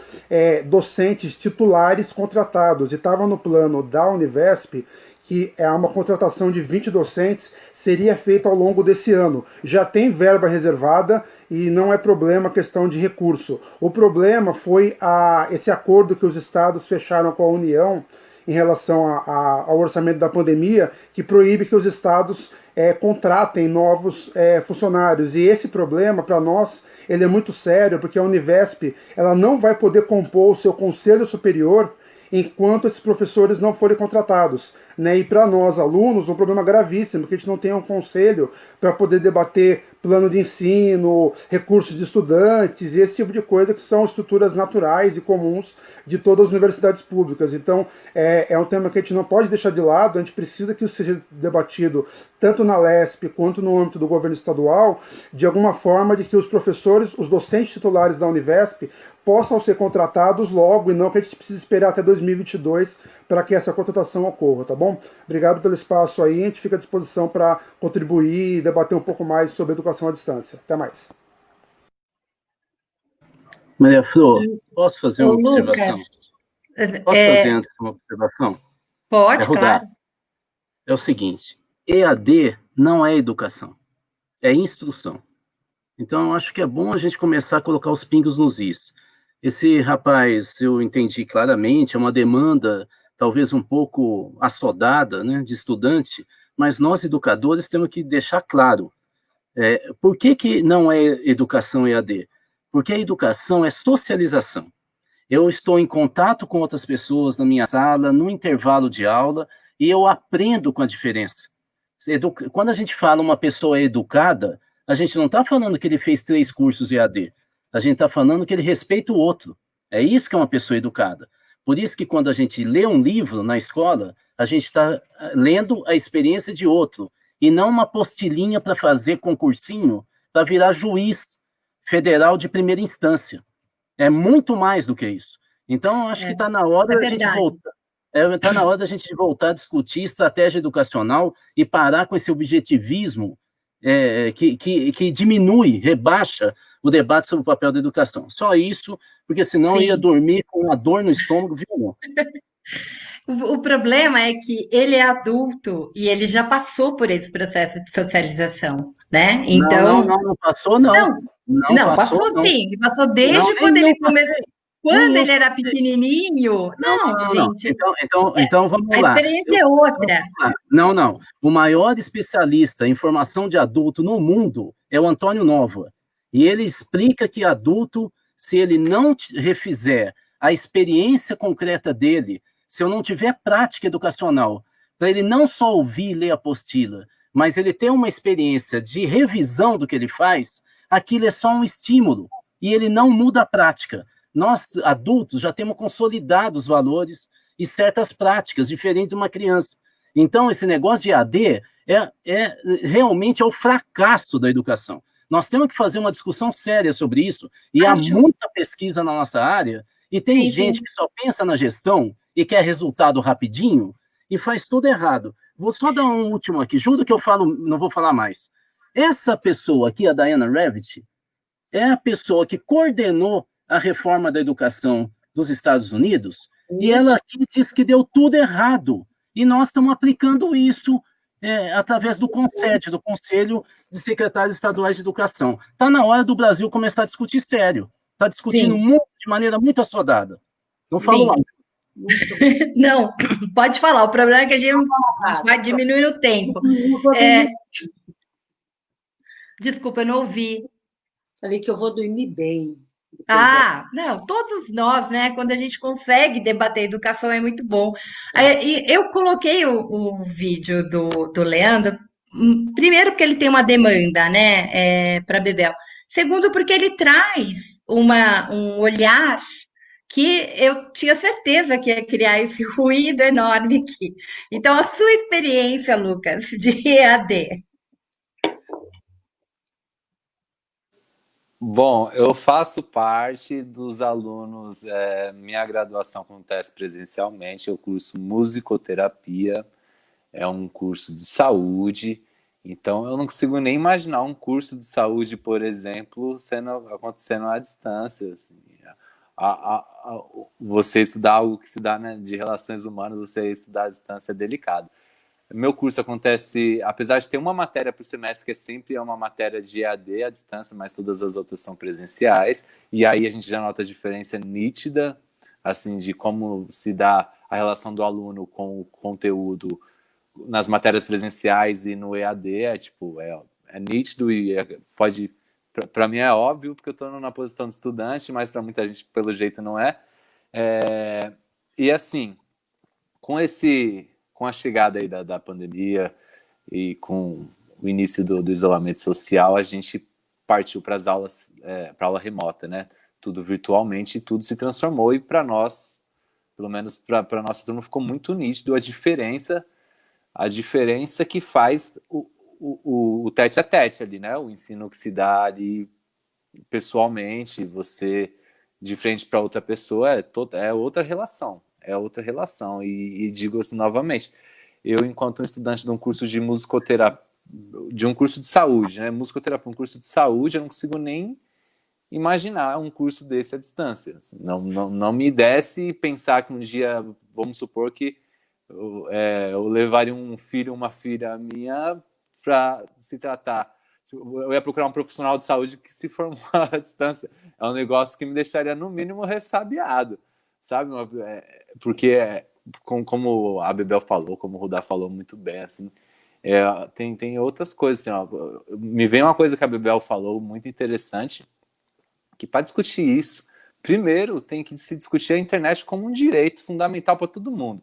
docentes titulares contratados, e estava no plano da Univesp que uma contratação de 20 docentes seria feita ao longo desse ano. Já tem verba reservada e não é problema a questão de recurso. O problema foi esse acordo que os estados fecharam com a União, em relação ao orçamento da pandemia, que proíbe que os estados contratem novos funcionários. E esse problema, para nós, ele é muito sério, porque a Univesp ela não vai poder compor o seu conselho superior enquanto esses professores não forem contratados. Né? E para nós, alunos, um problema gravíssimo, que a gente não tem um conselho para poder debater plano de ensino, recursos de estudantes e esse tipo de coisa, que são estruturas naturais e comuns de todas as universidades públicas. Então, é um tema que a gente não pode deixar de lado, a gente precisa que isso seja debatido tanto na LESP quanto no âmbito do governo estadual, de alguma forma de que os professores, os docentes titulares da Univesp, possam ser contratados logo e não que a gente precise esperar até 2022 para que essa contratação ocorra, tá bom? Obrigado pelo espaço aí, a gente fica à disposição para contribuir e debater um pouco mais sobre educação à distância. Até mais. Maria Flor, posso fazer uma observação? Posso fazer antes uma observação? Pode, claro. É o seguinte, EAD não é educação, é instrução. Então, eu acho que é bom a gente começar a colocar os pingos nos is. Esse rapaz, eu entendi claramente, é uma demanda talvez um pouco assodada, né, de estudante, mas nós, educadores, temos que deixar claro. Por que não é educação EAD? Porque a educação é socialização. Eu estou em contato com outras pessoas na minha sala, no intervalo de aula, e eu aprendo com a diferença. Quando a gente fala uma pessoa educada, a gente não está falando que ele fez 3 cursos EAD. A gente está falando que ele respeita o outro. É isso que é uma pessoa educada. Por isso que quando a gente lê um livro na escola, a gente está lendo a experiência de outro, e não uma apostilinha para fazer concursinho para virar juiz federal de primeira instância. É muito mais do que isso. Então, eu acho que está na hora da gente voltar. Está na hora da gente voltar a discutir estratégia educacional e parar com esse objetivismo que diminui, rebaixa o debate sobre o papel da educação. Só isso, porque senão eu ia dormir com uma dor no estômago, viu? O problema é que ele é adulto e ele já passou por esse processo de socialização, né? Então... Não passou, não. Não, passou sim. Ele passou desde quando ele começou. Quando ele era pequenininho... gente... Então, vamos lá. A experiência é outra. Não. O maior especialista em formação de adulto no mundo é o Antônio Nova. E ele explica que adulto, se ele não refizer a experiência concreta dele, se eu não tiver prática educacional, para ele não só ouvir e ler a apostila, mas ele ter uma experiência de revisão do que ele faz, aquilo é só um estímulo. E ele não muda a prática. Nós, adultos, já temos consolidados valores e certas práticas, diferente de uma criança. Então, esse negócio de AD realmente é o fracasso da educação. Nós temos que fazer uma discussão séria sobre isso, e há muita pesquisa na nossa área, e tem gente que só pensa na gestão e quer resultado rapidinho, e faz tudo errado. Vou só dar um último aqui, juro que eu não vou falar mais. Essa pessoa aqui, a Diana Ravitch, é a pessoa que coordenou a reforma da educação dos Estados Unidos, e ela aqui diz que deu tudo errado. E nós estamos aplicando isso através do CONSET, do Conselho de Secretários Estaduais de Educação. Está na hora do Brasil começar a discutir sério. Está discutindo de maneira muito assodada. Não falo mais. Não, pode falar. O problema é que a gente vai diminuir o tempo. Desculpa, eu não ouvi. Falei que eu vou dormir bem. Não, todos nós, né? Quando a gente consegue debater educação é muito bom. Eu coloquei o vídeo do Leandro, primeiro porque ele tem uma demanda, né, para Bebel. Segundo, porque ele traz um olhar que eu tinha certeza que ia criar esse ruído enorme aqui. Então, a sua experiência, Lucas, de EAD. Bom, eu faço parte dos alunos, minha graduação acontece presencialmente, eu curso musicoterapia, é um curso de saúde, então eu não consigo nem imaginar um curso de saúde, por exemplo, acontecendo à distância. Assim. Você estudar algo que se dá, né, de relações humanas, você estudar à distância é delicado. Meu curso acontece, apesar de ter uma matéria por semestre, que sempre é uma matéria de EAD à distância, mas todas as outras são presenciais, e aí a gente já nota a diferença nítida, assim, de como se dá a relação do aluno com o conteúdo nas matérias presenciais e no EAD é nítido e pode, para mim é óbvio, porque eu estou na posição de estudante, mas para muita gente, pelo jeito, não é. E assim, com a chegada aí da pandemia e com o início do isolamento social, a gente partiu para as aulas, para aula remota, né? Tudo virtualmente, e tudo se transformou, e para nós, pelo menos para a nossa turma, ficou muito nítido a diferença que faz o tete a tete ali, né? O ensino que se dá ali pessoalmente, você de frente para outra pessoa, é outra relação, e digo assim novamente, eu, enquanto estudante de um curso de musicoterapia, de um curso de saúde, né? Musicoterapia, um curso de saúde, eu não consigo nem imaginar um curso desse à distância. Não me desce pensar que um dia, vamos supor que eu levaria um filho, uma filha minha para se tratar. Eu ia procurar um profissional de saúde que se formou à distância. É um negócio que me deixaria, no mínimo, ressabiado, sabe? Porque, como a Bebel falou, como o Rudá falou muito bem, assim, tem outras coisas. Assim, ó, me vem uma coisa que a Bebel falou muito interessante, que para discutir isso, primeiro tem que se discutir a internet como um direito fundamental para todo mundo.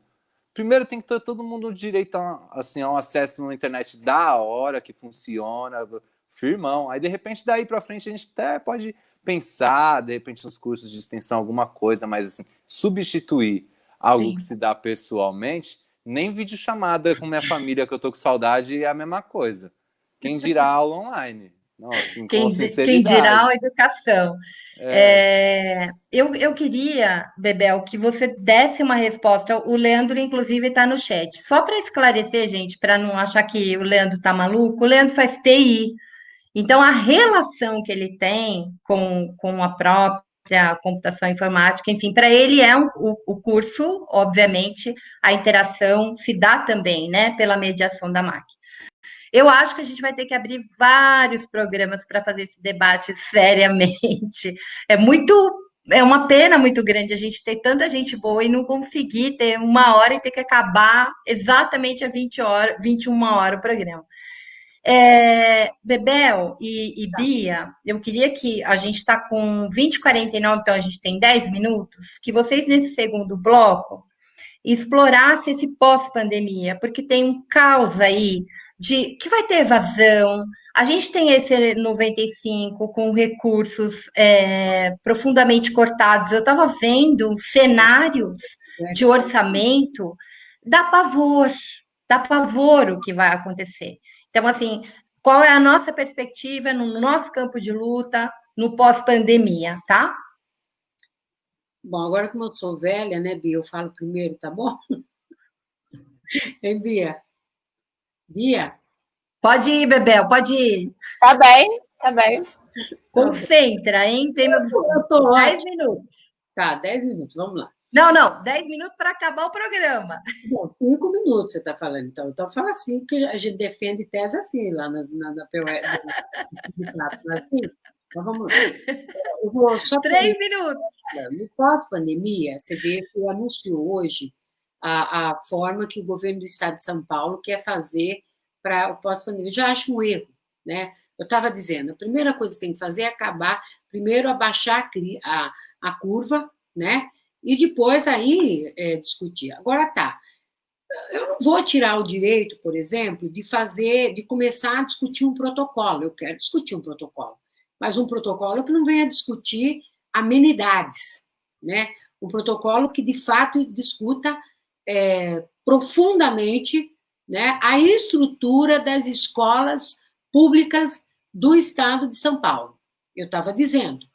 Primeiro tem que ter todo mundo direito a um acesso na internet da hora, que funciona, firmão. Aí, de repente, daí para frente, a gente até pode pensar, de repente, nos cursos de extensão, alguma coisa, mas assim, substituir algo que se dá pessoalmente, nem videochamada com minha família, que eu tô com saudade, é a mesma coisa. Quem dirá aula online? Não, assim, com Quem dirá sinceridade. a educação. Eu queria, Bebel, que você desse uma resposta. O Leandro, inclusive, está no chat. Só para esclarecer, gente, para não achar que o Leandro está maluco, o Leandro faz TI. Então, a relação que ele tem com a própria computação informática, enfim, para ele o curso, obviamente, a interação se dá também, né, pela mediação da máquina. Eu acho que a gente vai ter que abrir vários programas para fazer esse debate seriamente. É uma pena muito grande a gente ter tanta gente boa e não conseguir ter 1 hora e ter que acabar exatamente a 21 horas o programa. Bebel e Bia, eu queria que a gente está com 20h49, então a gente tem 10 minutos, que vocês nesse segundo bloco explorasse esse pós-pandemia, porque tem um caos aí de que vai ter evasão. A gente tem esse 95 com recursos profundamente cortados. Eu estava vendo cenários de orçamento, dá pavor o que vai acontecer. Então, assim, qual é a nossa perspectiva no nosso campo de luta no pós-pandemia, tá? Bom, agora como eu sou velha, né, Bia, eu falo primeiro, tá bom? Hein, Bia? Bia? Pode ir, Bebel, pode ir. Tá bem, tá bem. Concentra, hein? Temos 10 minutos. Tá, 10 minutos, vamos lá. Não, 10 minutos para acabar o programa. Bom, 5 minutos você está falando, então. Então, fala assim, porque a gente defende tese assim, lá na PUE. Assim. Então, vamos lá. Eu vou só 3 minutos. No pós-pandemia, você vê que anunciou hoje a forma que o governo do Estado de São Paulo quer fazer para o pós-pandemia. Eu já acho um erro, né? Eu estava dizendo, a primeira coisa que tem que fazer é primeiro abaixar a curva, né? E depois aí discutir. Agora tá, eu não vou tirar o direito, por exemplo, de começar a discutir um protocolo. Eu quero discutir um protocolo, mas um protocolo que não venha discutir amenidades, né? Um protocolo que de fato discuta profundamente, né, a estrutura das escolas públicas do Estado de São Paulo. Eu estava dizendo,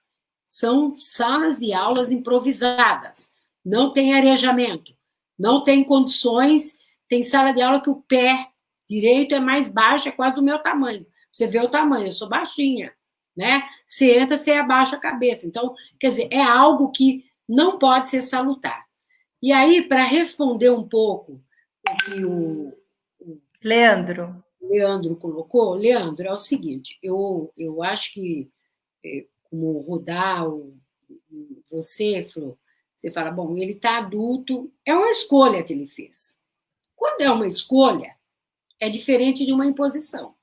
são salas de aulas improvisadas, não tem arejamento, não tem condições, tem sala de aula que o pé direito é mais baixo, é quase do meu tamanho. Você vê o tamanho, eu sou baixinha, né? Você entra, você abaixa a cabeça. Então, quer dizer, é algo que não pode ser salutar. E aí, para responder um pouco o que o Leandro colocou, Leandro, é o seguinte, eu acho que, como o Rudá, você, Flor, Você fala, bom, ele está adulto, é uma escolha que ele fez. Quando é uma escolha, é diferente de uma imposição.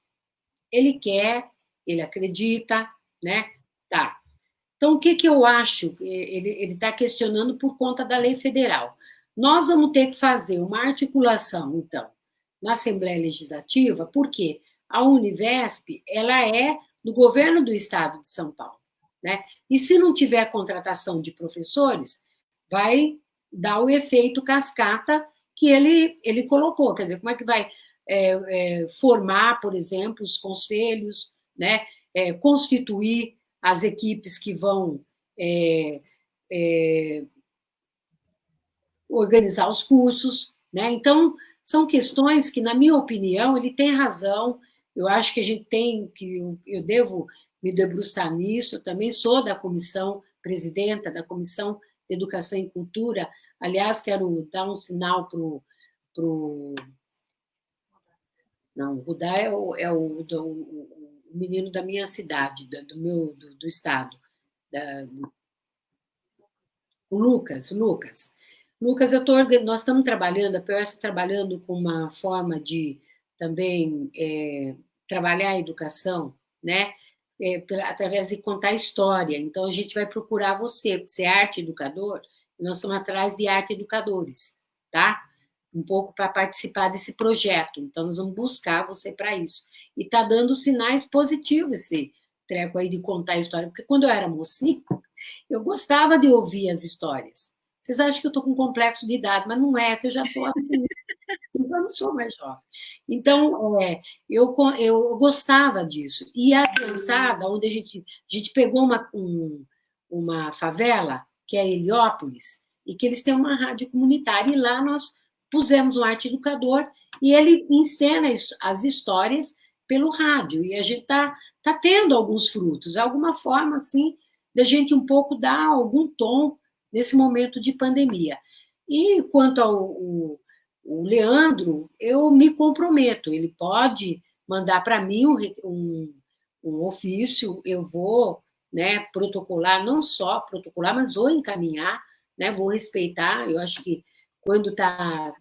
Ele quer, ele acredita, né? Tá. Então, o que eu acho? Ele está questionando por conta da lei federal. Nós vamos ter que fazer uma articulação, então, na Assembleia Legislativa, porque a Univesp, ela é do governo do Estado de São Paulo, né? E se não tiver contratação de professores, vai dar o efeito cascata que ele colocou. Quer dizer, como é que vai formar, por exemplo, os conselhos, né? Constituir as equipes que vão organizar os cursos, né? Então, são questões que, na minha opinião, ele tem razão. Eu acho que a gente tem que eu devo me debruçar nisso. Eu também sou da comissão, presidenta da Comissão de Educação e Cultura. Aliás, quero dar um sinal para o. Não, o Rudá é o menino da minha cidade, do estado. O Lucas. Lucas, nós estamos trabalhando, a POS está trabalhando com uma forma de também trabalhar a educação, né? Através de contar história. Então, a gente vai procurar você é arte educador, e nós estamos atrás de arte educadores, tá? Um pouco para participar desse projeto. Então, nós vamos buscar você para isso. E está dando sinais positivos esse treco aí de contar história, porque quando eu era mocinha, eu gostava de ouvir as histórias. Vocês acham que eu estou com complexo de idade, mas não é, que eu já estou assim, eu não sou mais jovem. Então, eu gostava disso. E a criançada, onde a gente pegou uma favela, que é Heliópolis, e que eles têm uma rádio comunitária, e lá nós pusemos um arte educador, e ele encena as histórias pelo rádio, e a gente está tendo alguns frutos, alguma forma, assim, da gente um pouco dar algum tom nesse momento de pandemia. E quanto ao Leandro, eu me comprometo, ele pode mandar para mim um ofício, eu vou, né, protocolar, não só protocolar, mas vou encaminhar, né, vou respeitar. Eu acho que quando está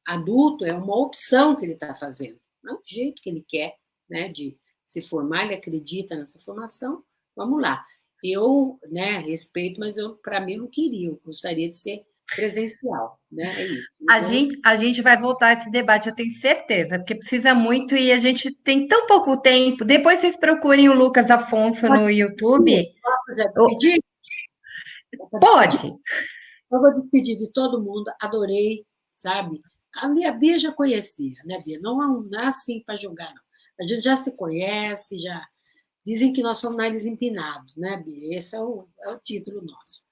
adulto é uma opção que ele está fazendo, não do jeito que ele quer, né, de se formar, ele acredita nessa formação, vamos lá. Eu, né, respeito, mas para mim, eu não queria, eu gostaria de ser presencial, né? É isso. Então, A gente vai voltar a esse debate, eu tenho certeza, porque precisa muito e a gente tem tão pouco tempo. Depois vocês procurem o Lucas Afonso no YouTube. posso já despedir? Pode. Eu vou despedir de todo mundo, adorei, sabe? A Bia já conhecia, né, Bia? Não é assim para julgar, não. A gente já se conhece, já dizem que nós somos nariz empinado, né, Bia? Esse é o título nosso.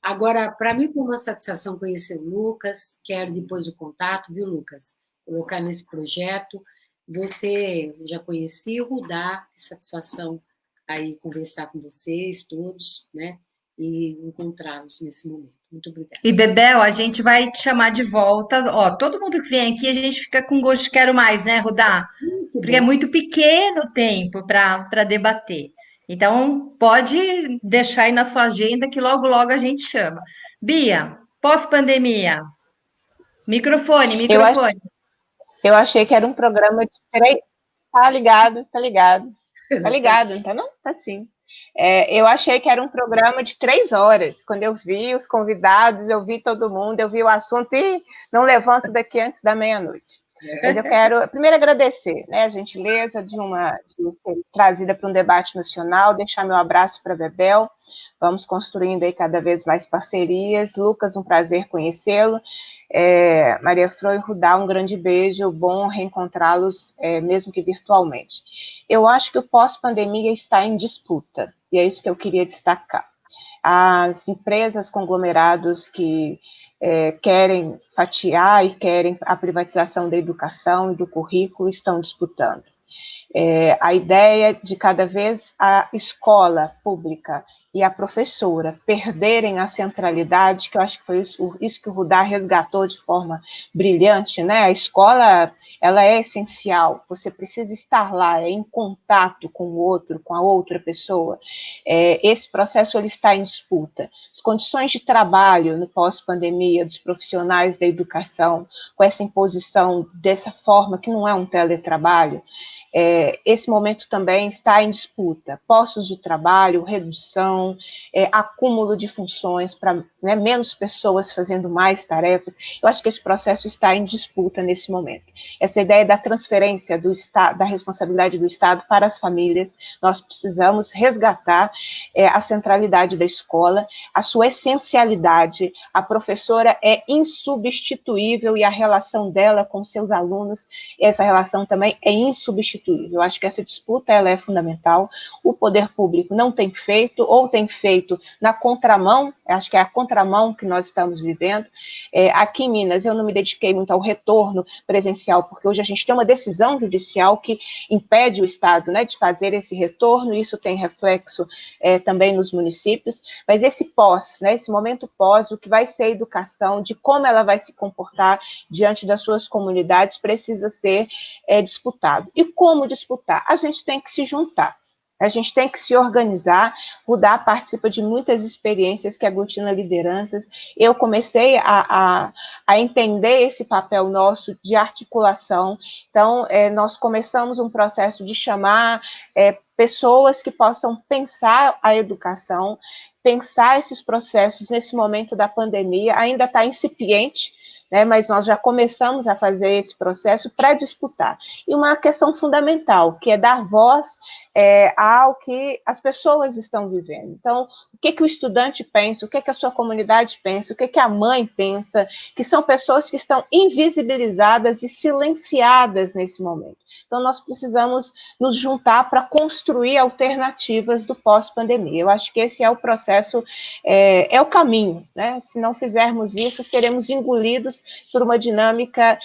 Agora, para mim foi uma satisfação conhecer o Lucas, quero depois o contato, viu, Lucas? Colocar nesse projeto. Você já conhecia o Rudá, que satisfação aí conversar com vocês todos, né? E encontrá-los nesse momento. Muito obrigada. E, Bebel, a gente vai te chamar de volta. Ó, todo mundo que vem aqui, a gente fica com gosto de quero mais, né, Rudá? Porque é muito pequeno o tempo para debater. Então, pode deixar aí na sua agenda que logo, logo a gente chama. Bia, pós-pandemia. Microfone. Eu achei que era um programa de 3. Tá ligado, não tá não? Tá sim. Eu achei que era um programa de 3 horas. Quando eu vi os convidados, eu vi todo mundo, eu vi o assunto e não levanto daqui antes da meia-noite. Mas eu quero primeiro agradecer, né, a gentileza de ser trazida para um debate nacional, deixar meu abraço para a Bebel. Vamos construindo aí cada vez mais parcerias. Lucas, um prazer conhecê-lo. Maria Fro e Rudá, um grande beijo, bom reencontrá-los, mesmo que virtualmente. Eu acho que o pós-pandemia está em disputa, e é isso que eu queria destacar. As empresas, conglomerados que querem fatiar e querem a privatização da educação e do currículo estão disputando. A ideia de cada vez a escola pública e a professora perderem a centralidade, que eu acho que foi isso que o Rudá resgatou de forma brilhante, né? A escola, ela é essencial, você precisa estar lá, em contato com o outro, com a outra pessoa. Esse processo ele está em disputa. As condições de trabalho no pós-pandemia dos profissionais da educação, com essa imposição dessa forma que não é um teletrabalho, esse momento também está em disputa. Postos de trabalho, redução, acúmulo de funções para menos pessoas fazendo mais tarefas. Eu acho que esse processo está em disputa nesse momento. Essa ideia da transferência do Estado, da responsabilidade do Estado para as famílias, nós precisamos resgatar a centralidade da escola, a sua essencialidade. A professora é insubstituível e a relação dela com seus alunos, essa relação também é insubstituível. Eu acho que essa disputa ela é fundamental. O poder público não tem feito, ou tem feito na contramão, acho que é a contramão que nós estamos vivendo. Aqui em Minas, eu não me dediquei muito ao retorno presencial, porque hoje a gente tem uma decisão judicial que impede o Estado, né, de fazer esse retorno, e isso tem reflexo também nos municípios, mas esse pós, né, esse momento pós, o que vai ser a educação, de como ela vai se comportar diante das suas comunidades, precisa ser disputado. E como disputar? A gente tem que se juntar. A gente tem que se organizar. O Rudá participa de muitas experiências que aglutinam lideranças. Eu comecei a entender esse papel nosso de articulação. Então, nós começamos um processo de chamar pessoas que possam pensar a educação, pensar esses processos nesse momento da pandemia. Ainda está incipiente, né, mas nós já começamos a fazer esse processo para disputar. E uma questão fundamental, que é dar voz ao que as pessoas estão vivendo. Então, o que o estudante pensa, o que a sua comunidade pensa, o que a mãe pensa, que são pessoas que estão invisibilizadas e silenciadas nesse momento. Então, nós precisamos nos juntar para construir alternativas do pós-pandemia. Eu acho que esse é o processo, é o caminho, né? Se não fizermos isso, seremos engolidos por uma dinâmica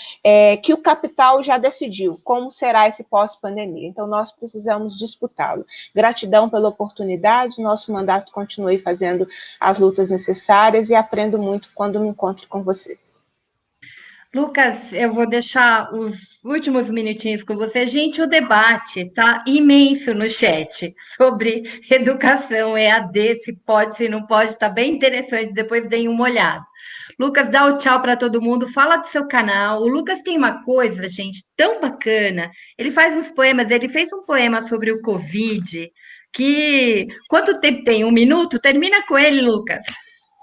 que o capital já decidiu, como será esse pós-pandemia. Então, nós precisamos disputá-lo. Gratidão pela oportunidade, nosso mandato continue fazendo as lutas necessárias e aprendo muito quando me encontro com vocês. Lucas, eu vou deixar os últimos minutinhos com você. Gente, o debate está imenso no chat sobre educação EAD, se pode, se não pode, está bem interessante, depois deem uma olhada. Lucas, dá o tchau para todo mundo, fala do seu canal. O Lucas tem uma coisa, gente, tão bacana. Ele faz uns poemas, ele fez um poema sobre o Covid, que... Quanto tempo tem? 1 minuto? Termina com ele, Lucas.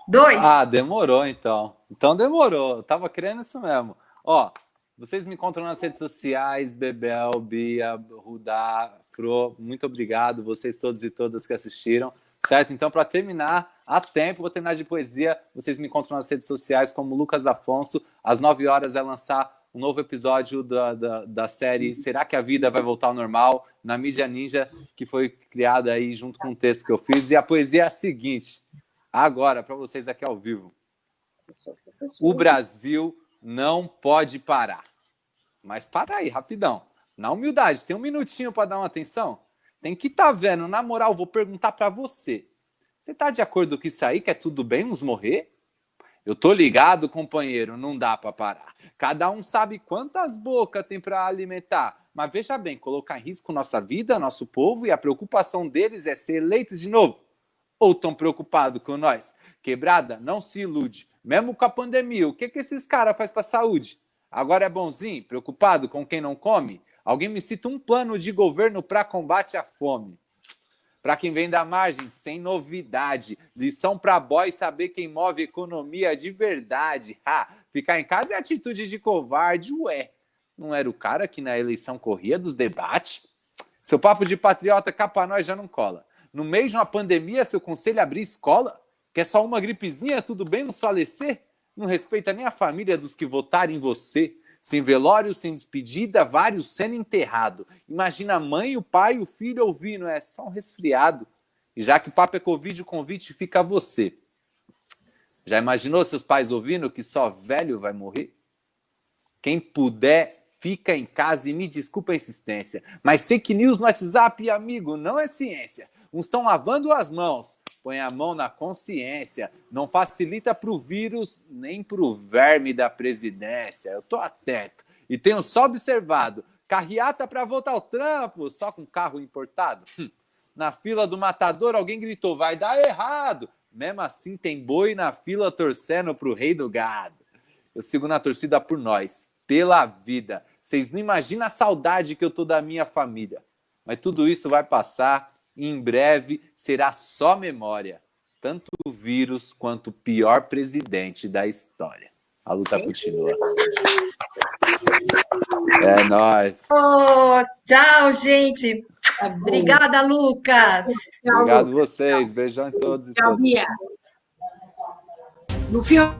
2? Ah, demorou então. Então demorou. Eu tava querendo isso mesmo. Ó, vocês me encontram nas redes sociais, Bebel, Bia, Rudá, Fro, muito obrigado, vocês todos e todas que assistiram, certo? Então, para terminar, a tempo, vou terminar de poesia, vocês me encontram nas redes sociais como Lucas Afonso. Às 9 horas é lançar um novo episódio da série Será que a Vida Vai Voltar ao Normal? Na Mídia Ninja, que foi criada aí junto com o texto que eu fiz. E a poesia é a seguinte, agora, para vocês aqui ao vivo. O Brasil não pode parar. Mas para aí, rapidão. Na humildade, tem 1 minutinho para dar uma atenção? Tem que estar vendo. Na moral, vou perguntar para você. Você está de acordo com isso aí, que é tudo bem nos morrer? Eu tô ligado, companheiro, não dá para parar. Cada um sabe quantas bocas tem para alimentar. Mas veja bem, colocar em risco nossa vida, nosso povo, e a preocupação deles é ser eleito de novo. Ou tão preocupado com nós? Quebrada, não se ilude. Mesmo com a pandemia, o que esses caras fazem para a saúde? Agora é bonzinho, preocupado com quem não come? Alguém me cita um plano de governo para combate à fome. Para quem vem da margem, sem novidade. Lição para boy saber quem move economia de verdade. Ficar em casa é atitude de covarde, ué. Não era o cara que na eleição corria dos debates? Seu papo de patriota cá pra nós já não cola. No meio de uma pandemia, seu conselho é abrir escola? Que é só uma gripezinha, tudo bem nos falecer? Não respeita nem a família dos que votaram em você. Sem velório, sem despedida, vários sendo enterrado. Imagina a mãe, o pai, o filho ouvindo, é só um resfriado. E já que o papo é Covid, o convite fica a você. Já imaginou seus pais ouvindo que só velho vai morrer? Quem puder, Fica em casa e me desculpa a insistência, mas fake news no WhatsApp, amigo, não é ciência. Uns estão lavando as mãos, põe a mão na consciência, não facilita pro vírus nem pro verme da presidência. Eu tô atento e tenho só observado, carreata para voltar ao trampo, só com carro importado. Na fila do matador alguém gritou, vai dar errado. Mesmo assim tem boi na fila torcendo pro rei do gado. Eu sigo na torcida por nós, pela vida. Vocês não imaginam a saudade que eu tô da minha família. Mas tudo isso vai passar e em breve será só memória. Tanto o vírus quanto o pior presidente da história. A luta continua. É nóis. Oh, tchau, gente. Obrigada, Lucas. Obrigado a vocês. Beijão em todos e Tchau, todas. Bia. No filme.